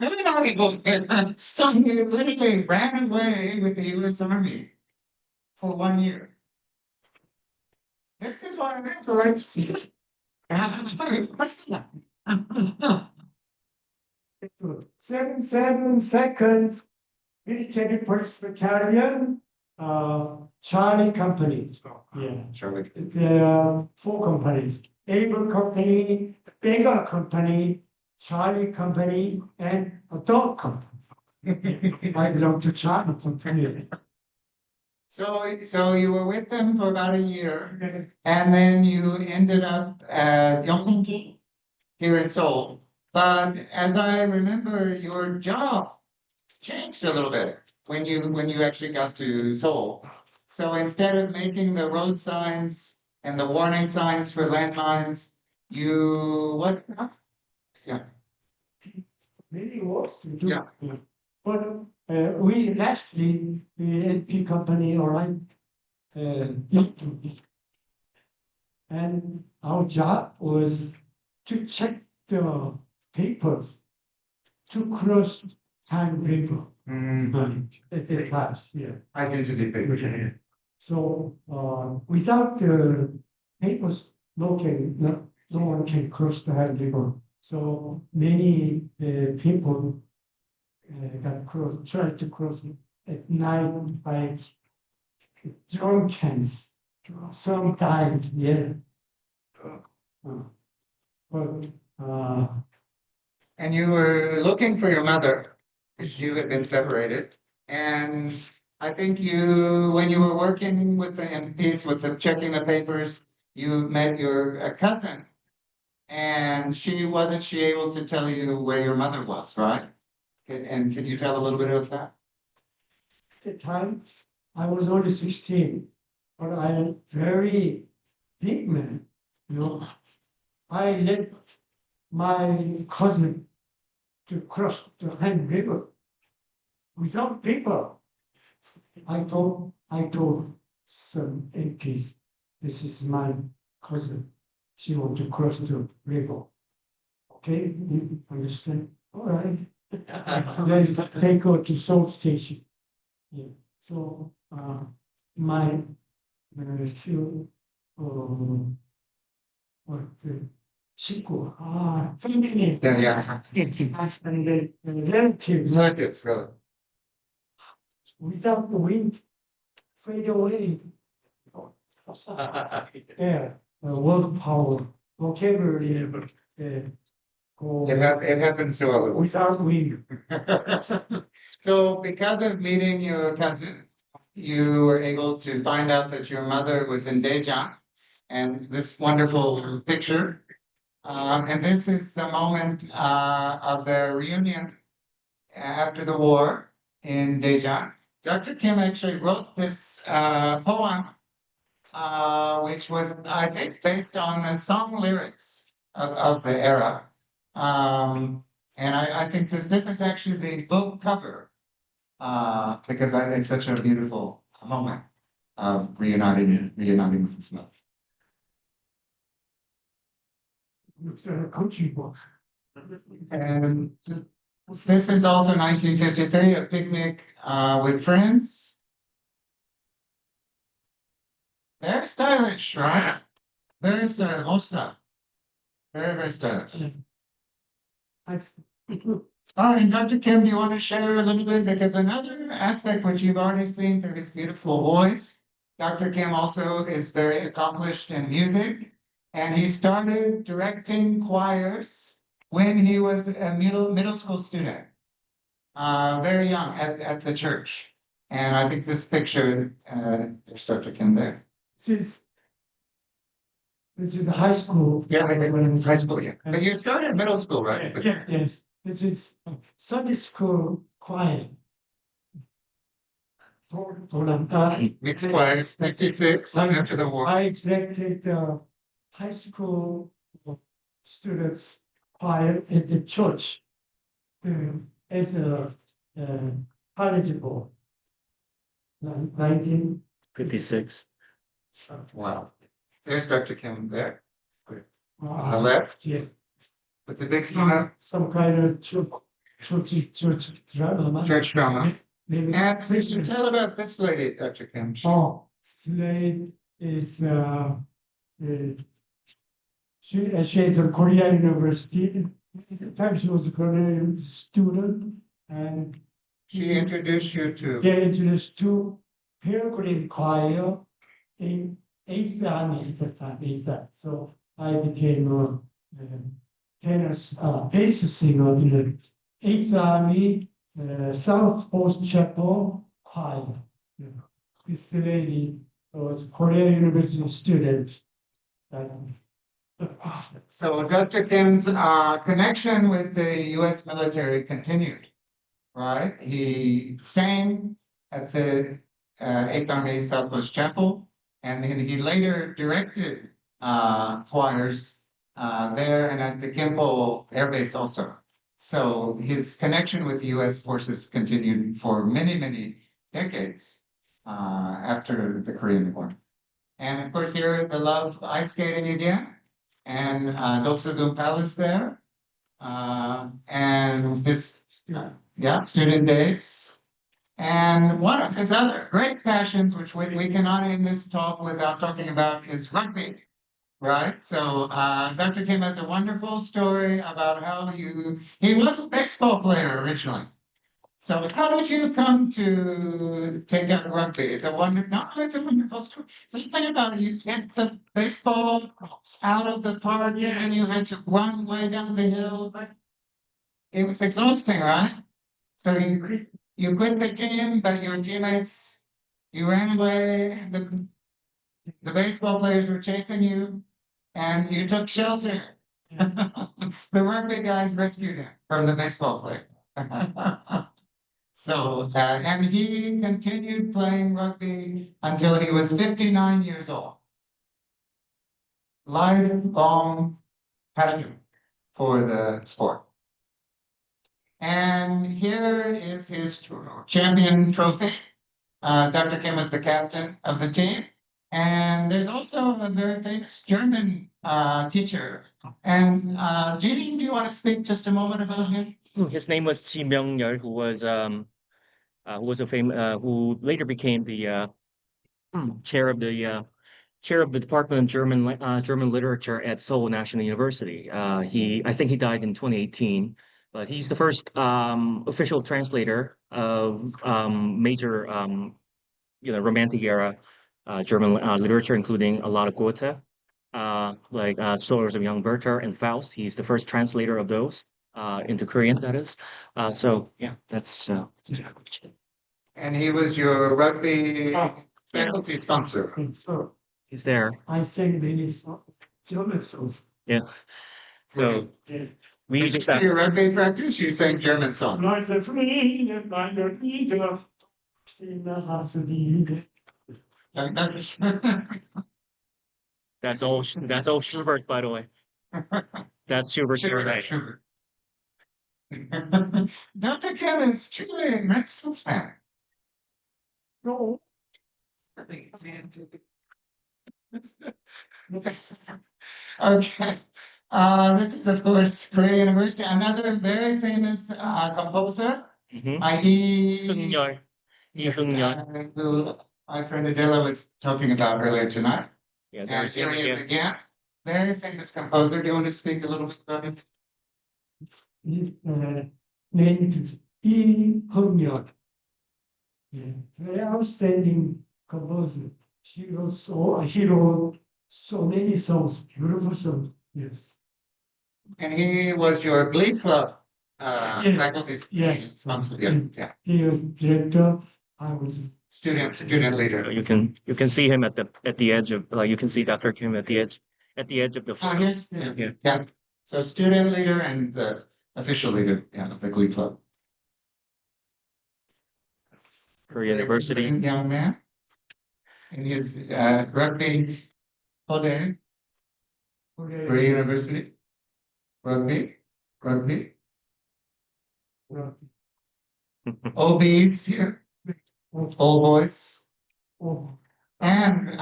Very valuable. So you literally ran away with the U.S. Army for 1 year. This is what I meant to write. 7 seconds, military police battalion, Charlie Company. Yeah. Charlie. There are 4 companies: Able Company, Beggar Company, Charlie Company, and a dog company. I belong to Charlie Company. So you were with them for about a year, and then you ended up at Yongki here in Seoul. But as I remember, your job changed a little bit when you actually got to Seoul. So instead of making the road signs and the warning signs for landmines, you what? Yeah. Many works to do. Yeah. But we lastly, the LP company, all right, and our job was to check the papers to cross Han River at the time, yeah. Identity paper. So without the papers, no one can cross the Han River. So many people tried to cross at night by drunkens. Some died, yeah. But And you were looking for your mother because you had been separated. And I think when you were working with the MPs, with the checking the papers, you met your cousin. And wasn't she able to tell you where your mother was, right? And can you tell a little bit of that? at the time, I was only 16, but I am very big man, you know. I led my cousin to cross the Han River without paper. I told some MPs, this is my cousin. She want to cross the river. Okay, you understand? All right. Then they go to Seoul Station. Yeah. So my few Shinkyo, family, Yeah. and the relatives Relatives, really. without the wind fade away. Yeah, word power, vocabulary, go It happens to all of us. without wind. So because of meeting your cousin, you were able to find out that your mother was in Daejeon and this wonderful picture. And this is the moment of their reunion after the war in Daejeon. Dr. Kim actually wrote this poem, which was, I think, based on the song lyrics of the era. And I think this is actually the book cover. Because it's such a beautiful moment of reuniting with his mother. Looks like a country book. And this is also 1953, a picnic with friends. Very stylish, right? Very stylish, most stuff. Very, very stylish. I, All right, Dr. Kim, do you want to share a little bit? Because another aspect which you've already seen through his beautiful voice, Dr. Kim also is very accomplished in music, and he started directing choirs when he was a middle school student, very young at the church. And I think this picture, there's Dr. Kim there. this is a high school. Yeah, high school, yeah. But you started middle school, right? Yeah, yes. This is Sunday school choir. Mixed choirs, 56 after the war. I directed the high school students choir at the church as a college board. 19. 56. Wow. There's Dr. Kim there, on the Uh, left, yeah, with the big smile, some kind of church drama. church drama. Maybe. And please tell about this lady, Dr. Kim. Oh, Slade is she attended Korea University. At the time she was a Korean student, and She introduced you to, get introduced to Pilgrim Choir in 8th Army at that time. 8th Army. So I became a tenor, bass singer in the 8th Army South Post Chapel Choir. This lady was a Korean University student. so Dr. Kim's connection with the US military continued, right? He sang at the 8th Army Southwest Chapel, and then he later directed choirs there and at the Gimpo Air Base also. So his connection with the US forces continued for many, many decades after the Korean War. And of course, here the love of ice skating again, and Doksugun Palace there. And this, yeah, student days. And one of his other great passions, which we cannot end this talk without talking about, is rugby. Right, so Dr. Kim has a wonderful story about how he was a baseball player originally. So how did you come to take up rugby? It's a wonderful story. Something about you hit the baseball out of the park and then you had to run way down the hill. It was exhausting, right? So you quit the team, but your teammates, you ran away, and the baseball players were chasing you. And you took shelter. The rugby guys rescued him from the baseball player. So, and he continued playing rugby until he was 59 years old. Lifelong passion for the sport. And here is his champion trophy. Dr. Kim was the captain of the team. And there's also a very famous German teacher. And Jean, do you want to speak just a moment about him? His name was Ji Myung-yeol, who later became the chair of the Department of German Literature at Seoul National University. I think he died in 2018, but he's the first official translator of major Romantic era German literature, including a lot of Goethe, like Stories of Young Werther and Faust. He's the first translator of those into Korean, that is. So yeah, that's. And he was your rugby faculty sponsor. So He's there. I sang many German songs. Yeah. So we just For your rugby practice, you sang German songs. I said, free and my leader. In the house of the Eden. that's all Schubert, by the way. That's Schubert. Schubert. Dr. Kim is truly a Renaissance fan. No, Okay. This is, of course, Korea University, another very famous composer, Mhm. i.e. Seoul. Yes, Kyoung-jin. who my friend Adela was talking about earlier tonight. Yeah, And there's here him he is again. again. Very famous composer. Do you want to speak a little bit about him? he's named Lee Hung-yeon. Yeah, very outstanding composer. He wrote so many songs, beautiful songs. Yes. And he was your Glee Club Yes. faculty Yes. sponsor. Yeah. He was director. I was Student leader. You can see him at the edge of you can see Dr. Kim at the edge of the Ah, photo. here's yeah. So student leader and the official leader, of the Glee Club. Korea University. Young man. And his rugby Hodge, Korea University. Rugby. OBs here, old boys. Oh, And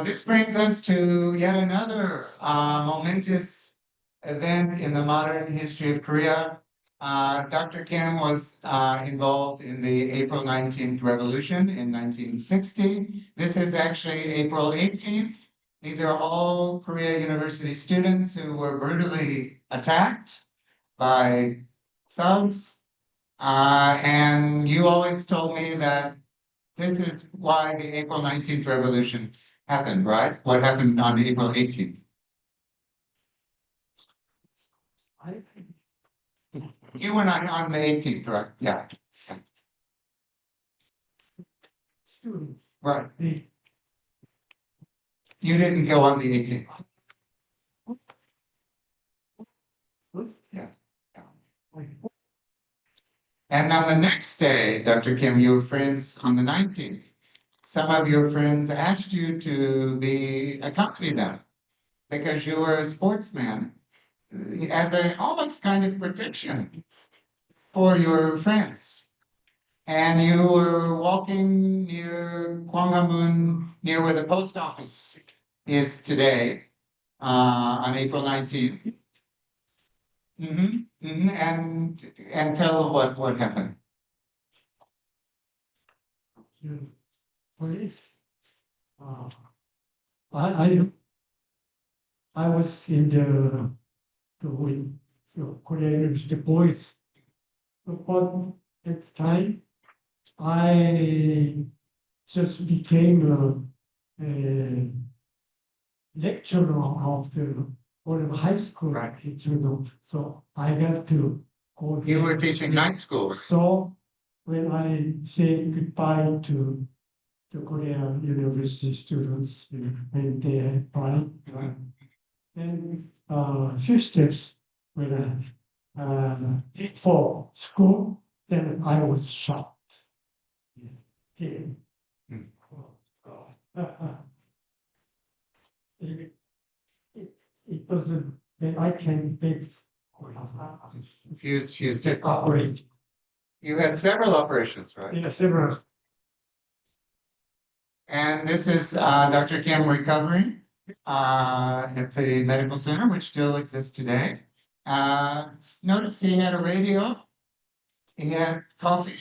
this brings us to yet another momentous event in the modern history of Korea. Dr. Kim was involved in the April 19th revolution in 1960. This is actually April 18th. These are all Korea University students who were brutally attacked by thugs. And you always told me that this is why the April 19th revolution happened, right? What happened on April 18th? I You went on the 18th, right? Yeah, students. right. They You didn't go on the 18th. Yeah. like And on the next day, Dr. Kim, you were friends on the 19th. Some of your friends asked you to accompany them because you were a sportsman as a almost kind of protection for your friends. And you were walking near Gwanghwamun, near where the post office is today, on April 19th. And tell what happened. the police. I was in the wing, so Korea University boys. But at the time, I just became a lecturer of the high school. Right. So I got to go. You were there. teaching night school. So when I said goodbye to the Korea University students, when they had fun, then few steps when I for school, then I was shot. Here. It wasn't, and I can beg Fused to it. operate. You had several operations, right? In several. And this is Dr. Kim recovering at the medical center, which still exists today. Notice he had a radio, he had coffee,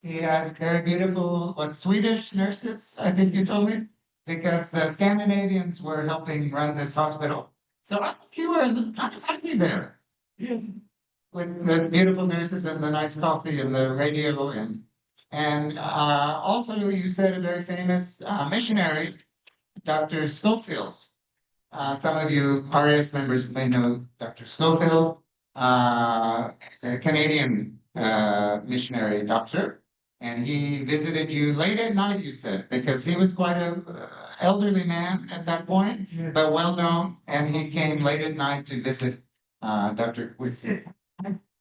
he had very beautiful, Swedish nurses, I think you told me, because the Scandinavians were helping run this hospital. So I think you were kind of happy there. Yeah. With the beautiful nurses and the nice coffee and the radio and also you said a very famous missionary, Dr. Schofield. Some of you RAS members may know Dr. Schofield, a Canadian missionary doctor, and he visited you late at night, you said, because he was quite a elderly man at that point, Yeah. but well known, and he came late at night to visit Dr. with you.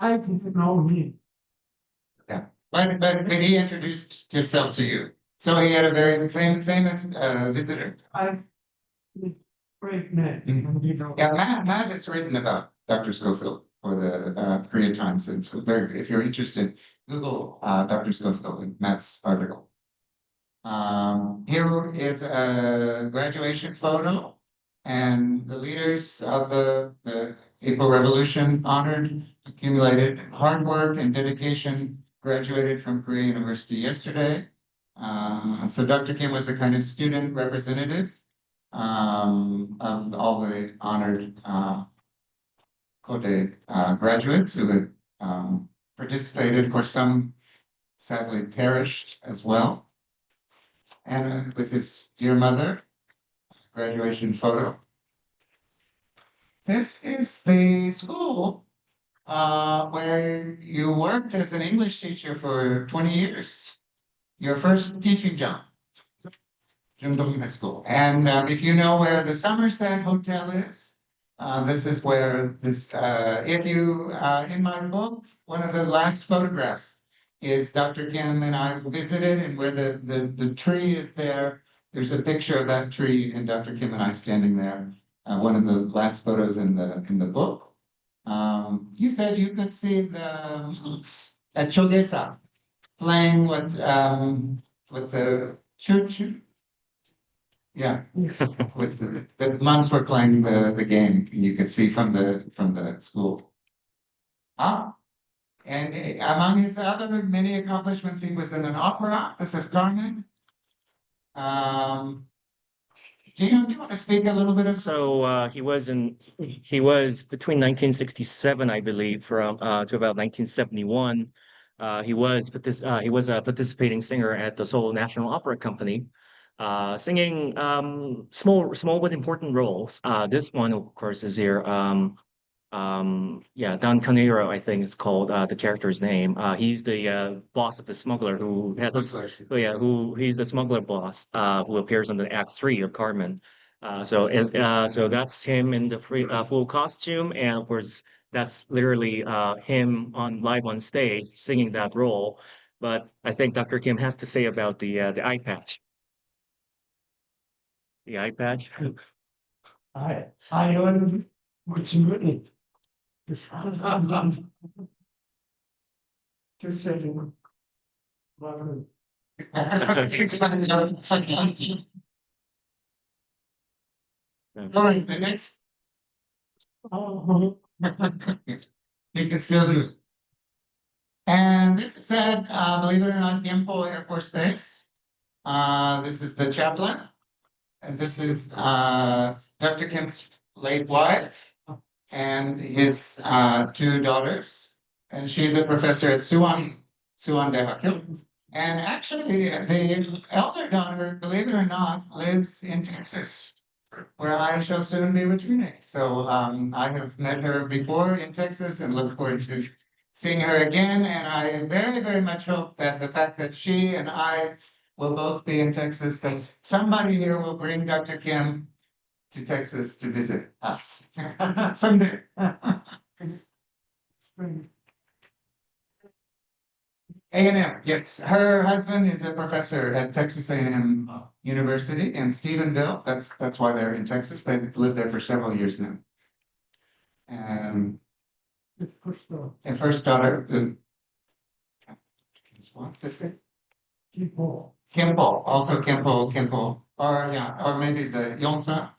I didn't know him. But he introduced himself to you. So he had a very famous visitor. I Great man. Yeah, Matt has written about Dr. Schofield for the Korea Times. And so if you're interested, Google Dr. Schofield and Matt's article. Here is a graduation photo, and the leaders of the April Revolution honored, accumulated hard work and dedication, graduated from Korea University yesterday. So Dr. Kim was a kind of student representative of all the honored Kote graduates who had participated. Of course, some sadly perished as well. And with his dear mother, graduation photo. This is the school where you worked as an English teacher for 20 years. Your first teaching job. Jungdong High School. And if you know where the Somerset Hotel is, this is where this, in my book, one of the last photographs is Dr. Kim and I visited, and where the tree is there, there's a picture of that tree and Dr. Kim and I standing there. One of the last photos in the book. You said you could see the monks at Chodesa playing with the church. Yeah, with the monks were playing the game. You could see from the school. And among his other many accomplishments, he was in an opera. This is Carmen. Gino, do you want to speak a little bit of? So he was between 1967, I believe, from to about 1971. He was a participating singer at the Seoul National Opera Company, singing small but important roles. This one, of course, is here. Don Canero, I think it's called the character's name. He's the boss of the smuggler who has he's the smuggler boss who appears in the Act 3 of Carmen. So that's him in the full costume, and of course that's literally him on live on stage singing that role. But I think Dr. Kim has to say about the eye patch. The eye patch. I earned much money. To say well, All right, the next. You can still do it. And this is at, believe it or not, Gimpo Air Force Base. This is the chaplain. And this is Dr. Kim's late wife and his two daughters. And she's a professor at Suwon Daehakkyo. And actually, the elder daughter, believe it or not, lives in Texas, where I shall soon be returning. So I have met her before in Texas and look forward to seeing her again. And I very, very much hope that the fact that she and I will both be in Texas, that somebody here will bring Dr. Kim to Texas to visit us someday. A&M, yes. Her husband is a professor at Texas A&M University in Stephenville. That's why they're in Texas. They've lived there for several years now. And first daughter, Kimpo, also Kimpo, or maybe the Yonsa.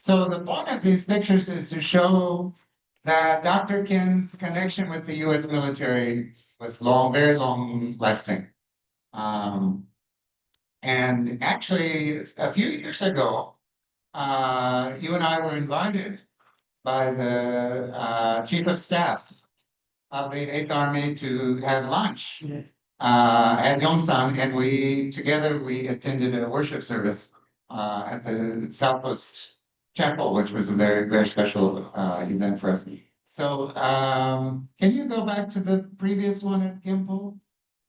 So the point of these pictures is to show that Dr. Kim's connection with the U.S. military was long, very long lasting. And actually, a few years ago, you and I were invited by the Chief of Staff of the 8th Army to have lunch at Yongsan, and we attended a worship service at the South Coast Chapel, which was a very, very special event for us. So can you go back to the previous one at Gimpo?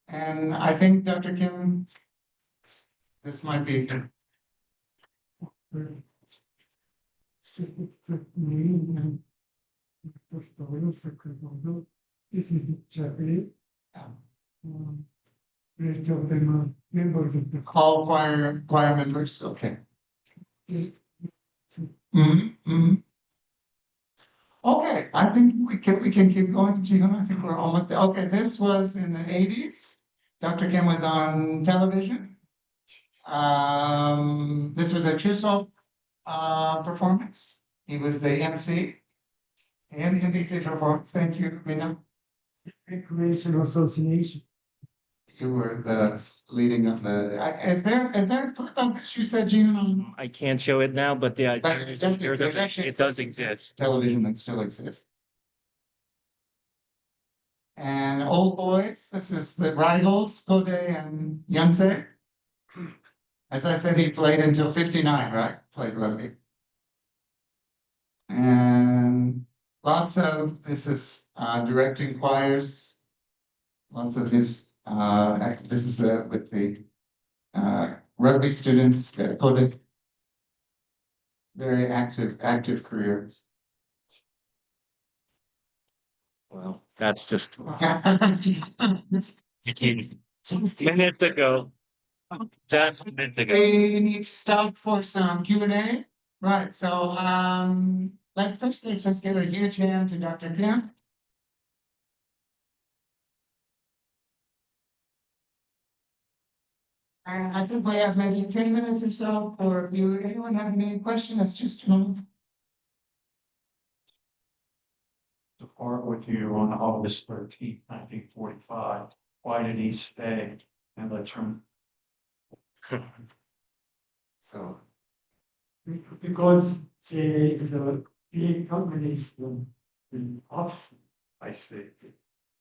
And I think Dr. Kim, this might be. All choir members, okay. Okay, I think we can keep going, Jihoon. I think we're almost there. Okay, this was in the 80s. Dr. Kim was on television. This was a Chuseok performance. He was the MC. The NBC performance. Thank you, Mina. Recreation Association. You were the leading of the. Is there a clip of this? You said, Jihoon, I can't show it now, but yeah, But there's actually- it does exist. television that still exists. And Old Boys, this is the rivals, Kode and Yonsei. As I said, he played until 59, right? Played rugby. And lots of, this is directing choirs. Lots of his, this is with the rugby students, Kode. Very active career. Well, that's just minutes ago. Just minutes ago. We need to stop for some Q&A. Right, so let's just give a huge hand to Dr. Kim. And I think we have maybe 10 minutes or so for you. Anyone have any questions? That's just To part with you on August 13th, 1945. Why did he stay and let term? So Because the big companies, the office. I see.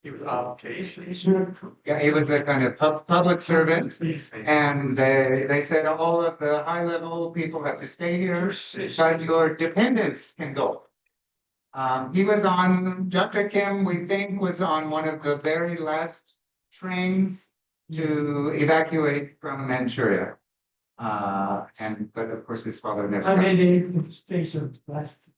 He was on vacation. yeah, he was a kind of public servant. And they said all of the high level people have to stay here, but your dependents can go. He was on, Dr. Kim, we think, was on one of the very last trains to evacuate from Manchuria. But of course his father never. I made it the station last.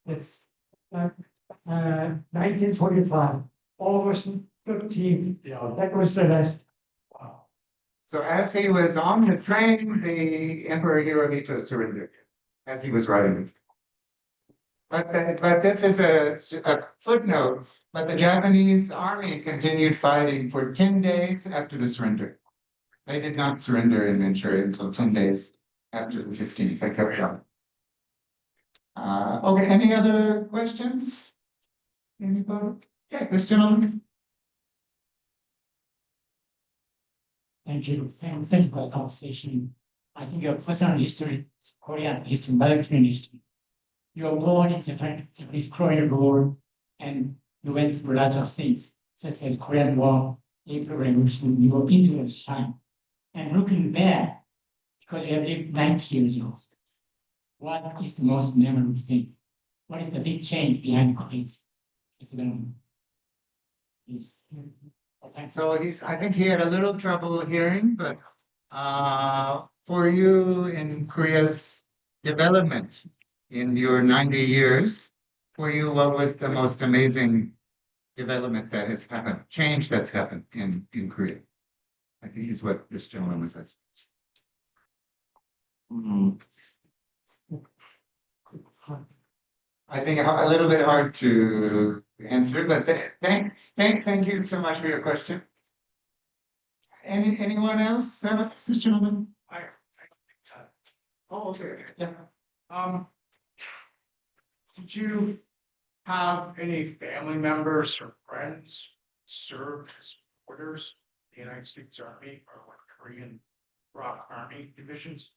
It's 1945, August 13th. Yeah. That was the last. Wow. So as he was on the train, the Emperor Hirohito surrendered as he was riding. But this is a footnote, but the Japanese army continued fighting for 10 days after the surrender. They did not surrender in Manchuria until 10 days after the 15th. They kept going. Okay, any other questions? Anybody? Yeah, this gentleman. Thank you. Thank you for the conversation. I think your personal history, Korean history, American history. You were born in Japanese Korean War, and you went through lots of things, such as Korean War, April Revolution. You were into those time. And looking back, because you have lived 90 years old, what is the most memorable thing? What is the big change behind Koreans? If you don't. Please. So I think he had a little trouble hearing, but for you in Korea's development in your 90 years, for you, what was the most amazing development that has happened, change that's happened in Korea? I think is what this gentleman was asking. I think a little bit hard to answer, but thank you so much for your question. Anyone else? This gentleman? Oh, okay. Yeah. Did you have any family members or friends serve as porters in the United States Army or with Korean Rock Army divisions?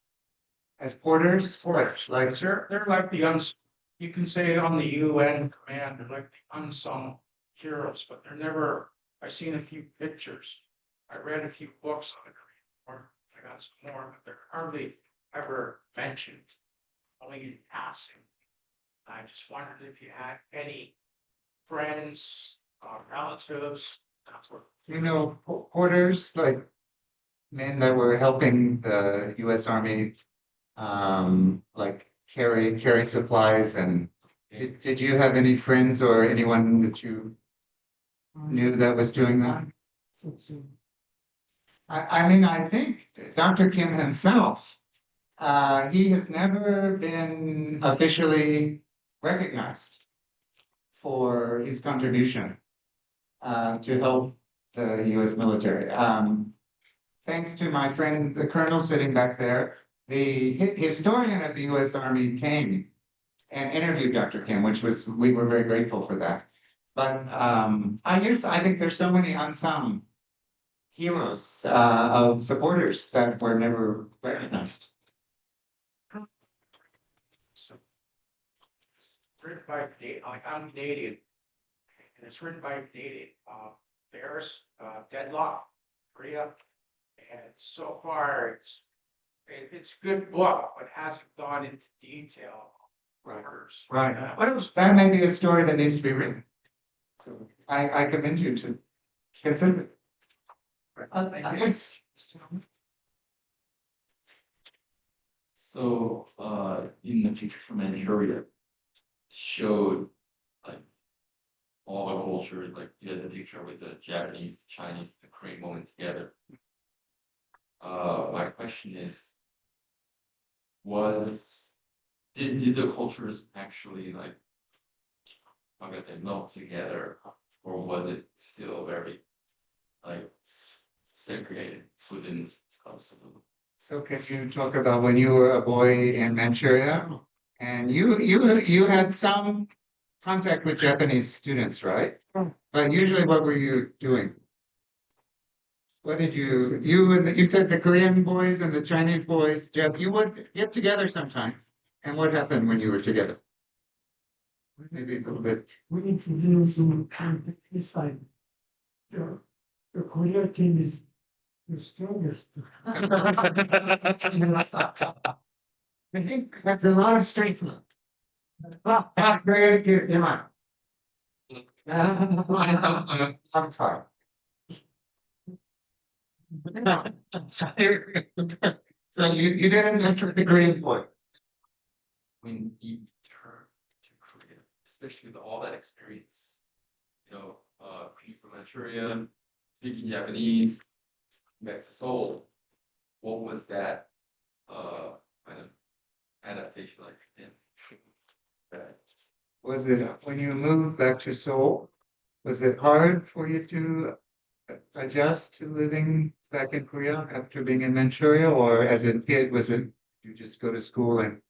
As porters? Porters, Like, they're like the you can say on the UN command, they're like the unsung heroes, but they're never, I've seen a few pictures. I read a few books on the Korean War. I got some more, but they're hardly ever mentioned, only in passing. I just wondered if you had any friends, relatives, that sort of. porters, like men that were helping the US Army, like carry supplies and did you have any friends or anyone that you knew that was doing that? I mean, I think Dr. Kim himself he has never been officially recognized for his contribution to help the US military. Thanks to my friend, the colonel sitting back there, the historian of the US Army came and interviewed Dr. Kim, we were very grateful for that. But I think there's so many unsung heroes of supporters that were never recognized. So, written by, like, I'm Canadian, and it's written by Canadian, Bears, Deadlock, Korea. And so far, it's a good book, but hasn't gone into detail. Right. What else? That may be a story that needs to be written. So I commend you to consider it. Yes. So, in the picture from Manchuria, showed like all the cultures, like you had the picture with the Japanese, the Chinese, the Korean woman together. My question is, did the cultures actually like, how can I say, melt together, or was it still very like segregated within some of them? So can you talk about when you were a boy in Manchuria and you had some contact with Japanese students, right? But usually what were you doing? What did you said the Korean boys and the Chinese boys, Jeff, you would get together sometimes. And what happened when you were together? Maybe a little bit. We introduced some this side. The Korea team is the strongest. I think that's a lot of strength. That's very good, yeah. I'm tired. So you didn't mess with the Korean boy. When you return to Korea, especially with all that experience, coming from Manchuria, speaking Japanese, back to Seoul, what was that kind of adaptation like for him? Was it when you moved back to Seoul? Was it hard for you to adjust to living back in Korea after being in Manchuria, or as a kid, was it you just go to school and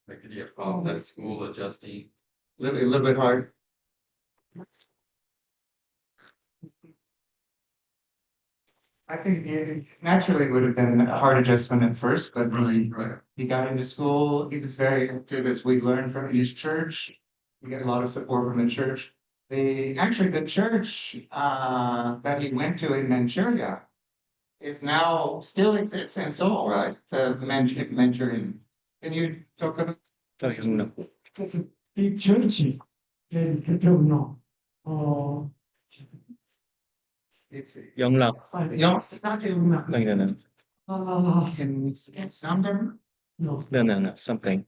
Like, did you have problems at school adjusting? live a little bit hard? I think it naturally would have been a hard adjustment at first, but Right. he got into school. He was very active, as we learned from his church. We get a lot of support from the church. The church that he went to in Manchuria is now still exists in Seoul, right? The Manchurian. Can you talk about? That's a big church in Kyoung-jin. It's 영락. not Kyoung-jin. No, In Samdam. no, something.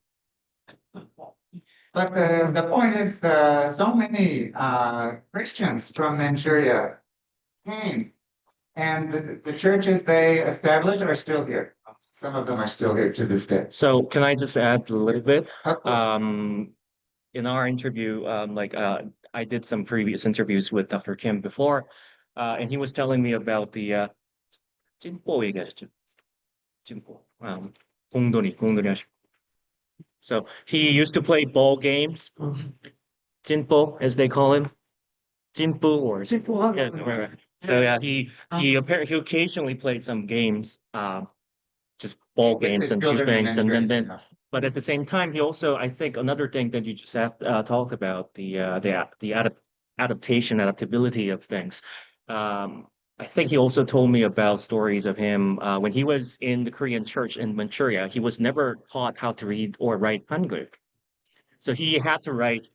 But the point is, so many Christians from Manchuria came, and the churches they established are still here. Some of them are still here to this day. So can I just add a little bit? Of course. In our interview, I did some previous interviews with Dr. Kim before, and he was telling me about the 찐뽀 얘기하셨죠. 찐뽀. 공돌이 하시고. So he used to play ball games, 찐뽀 as they call him, 찐뿌 or yeah, right. So yeah, he occasionally played some games, just ball games and few things, and then but at the same time, he also, I think another thing that you just talked about, the adaptability of things. I think he also told me about stories of him when he was in the Korean church in Manchuria. He was never taught how to read or write Hangul, so he had to write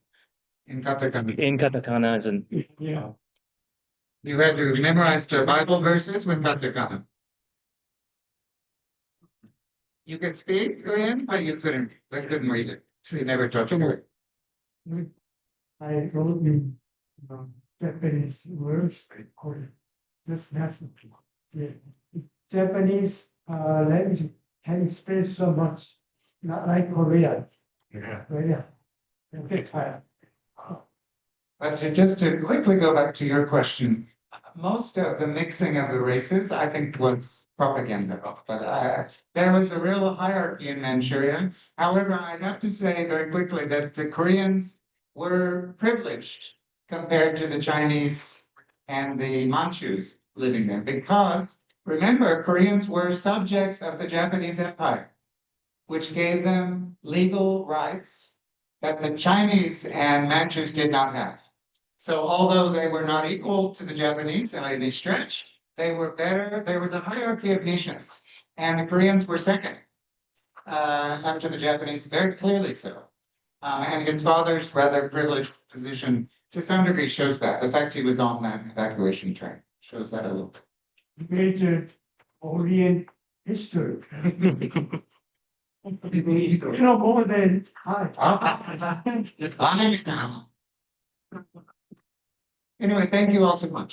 In katakana. in katakanas and Yeah. You had to memorize the Bible verses with katakana. You could speak Korean, but you couldn't read it. You never taught you. I wrote in Japanese words, Korean. That's the Japanese language can explain so much, not like Korea. Yeah. Korea. Okay, fine. But just to quickly go back to your question, most of the mixing of the races, I think, was propaganda. But there was a real hierarchy in Manchuria. However, I have to say very quickly that the Koreans were privileged compared to the Chinese and the Manchus living there, because remember, Koreans were subjects of the Japanese Empire, which gave them legal rights that the Chinese and Manchus did not have. So although they were not equal to the Japanese in any stretch, they were better. There was a hierarchy of nations, and the Koreans were second after the Japanese, very clearly so. And his father's rather privileged position, to some degree, shows that. The fact he was on that evacuation train shows that a little. Major Orient history. You know more than I. Anyway, thank you all so much.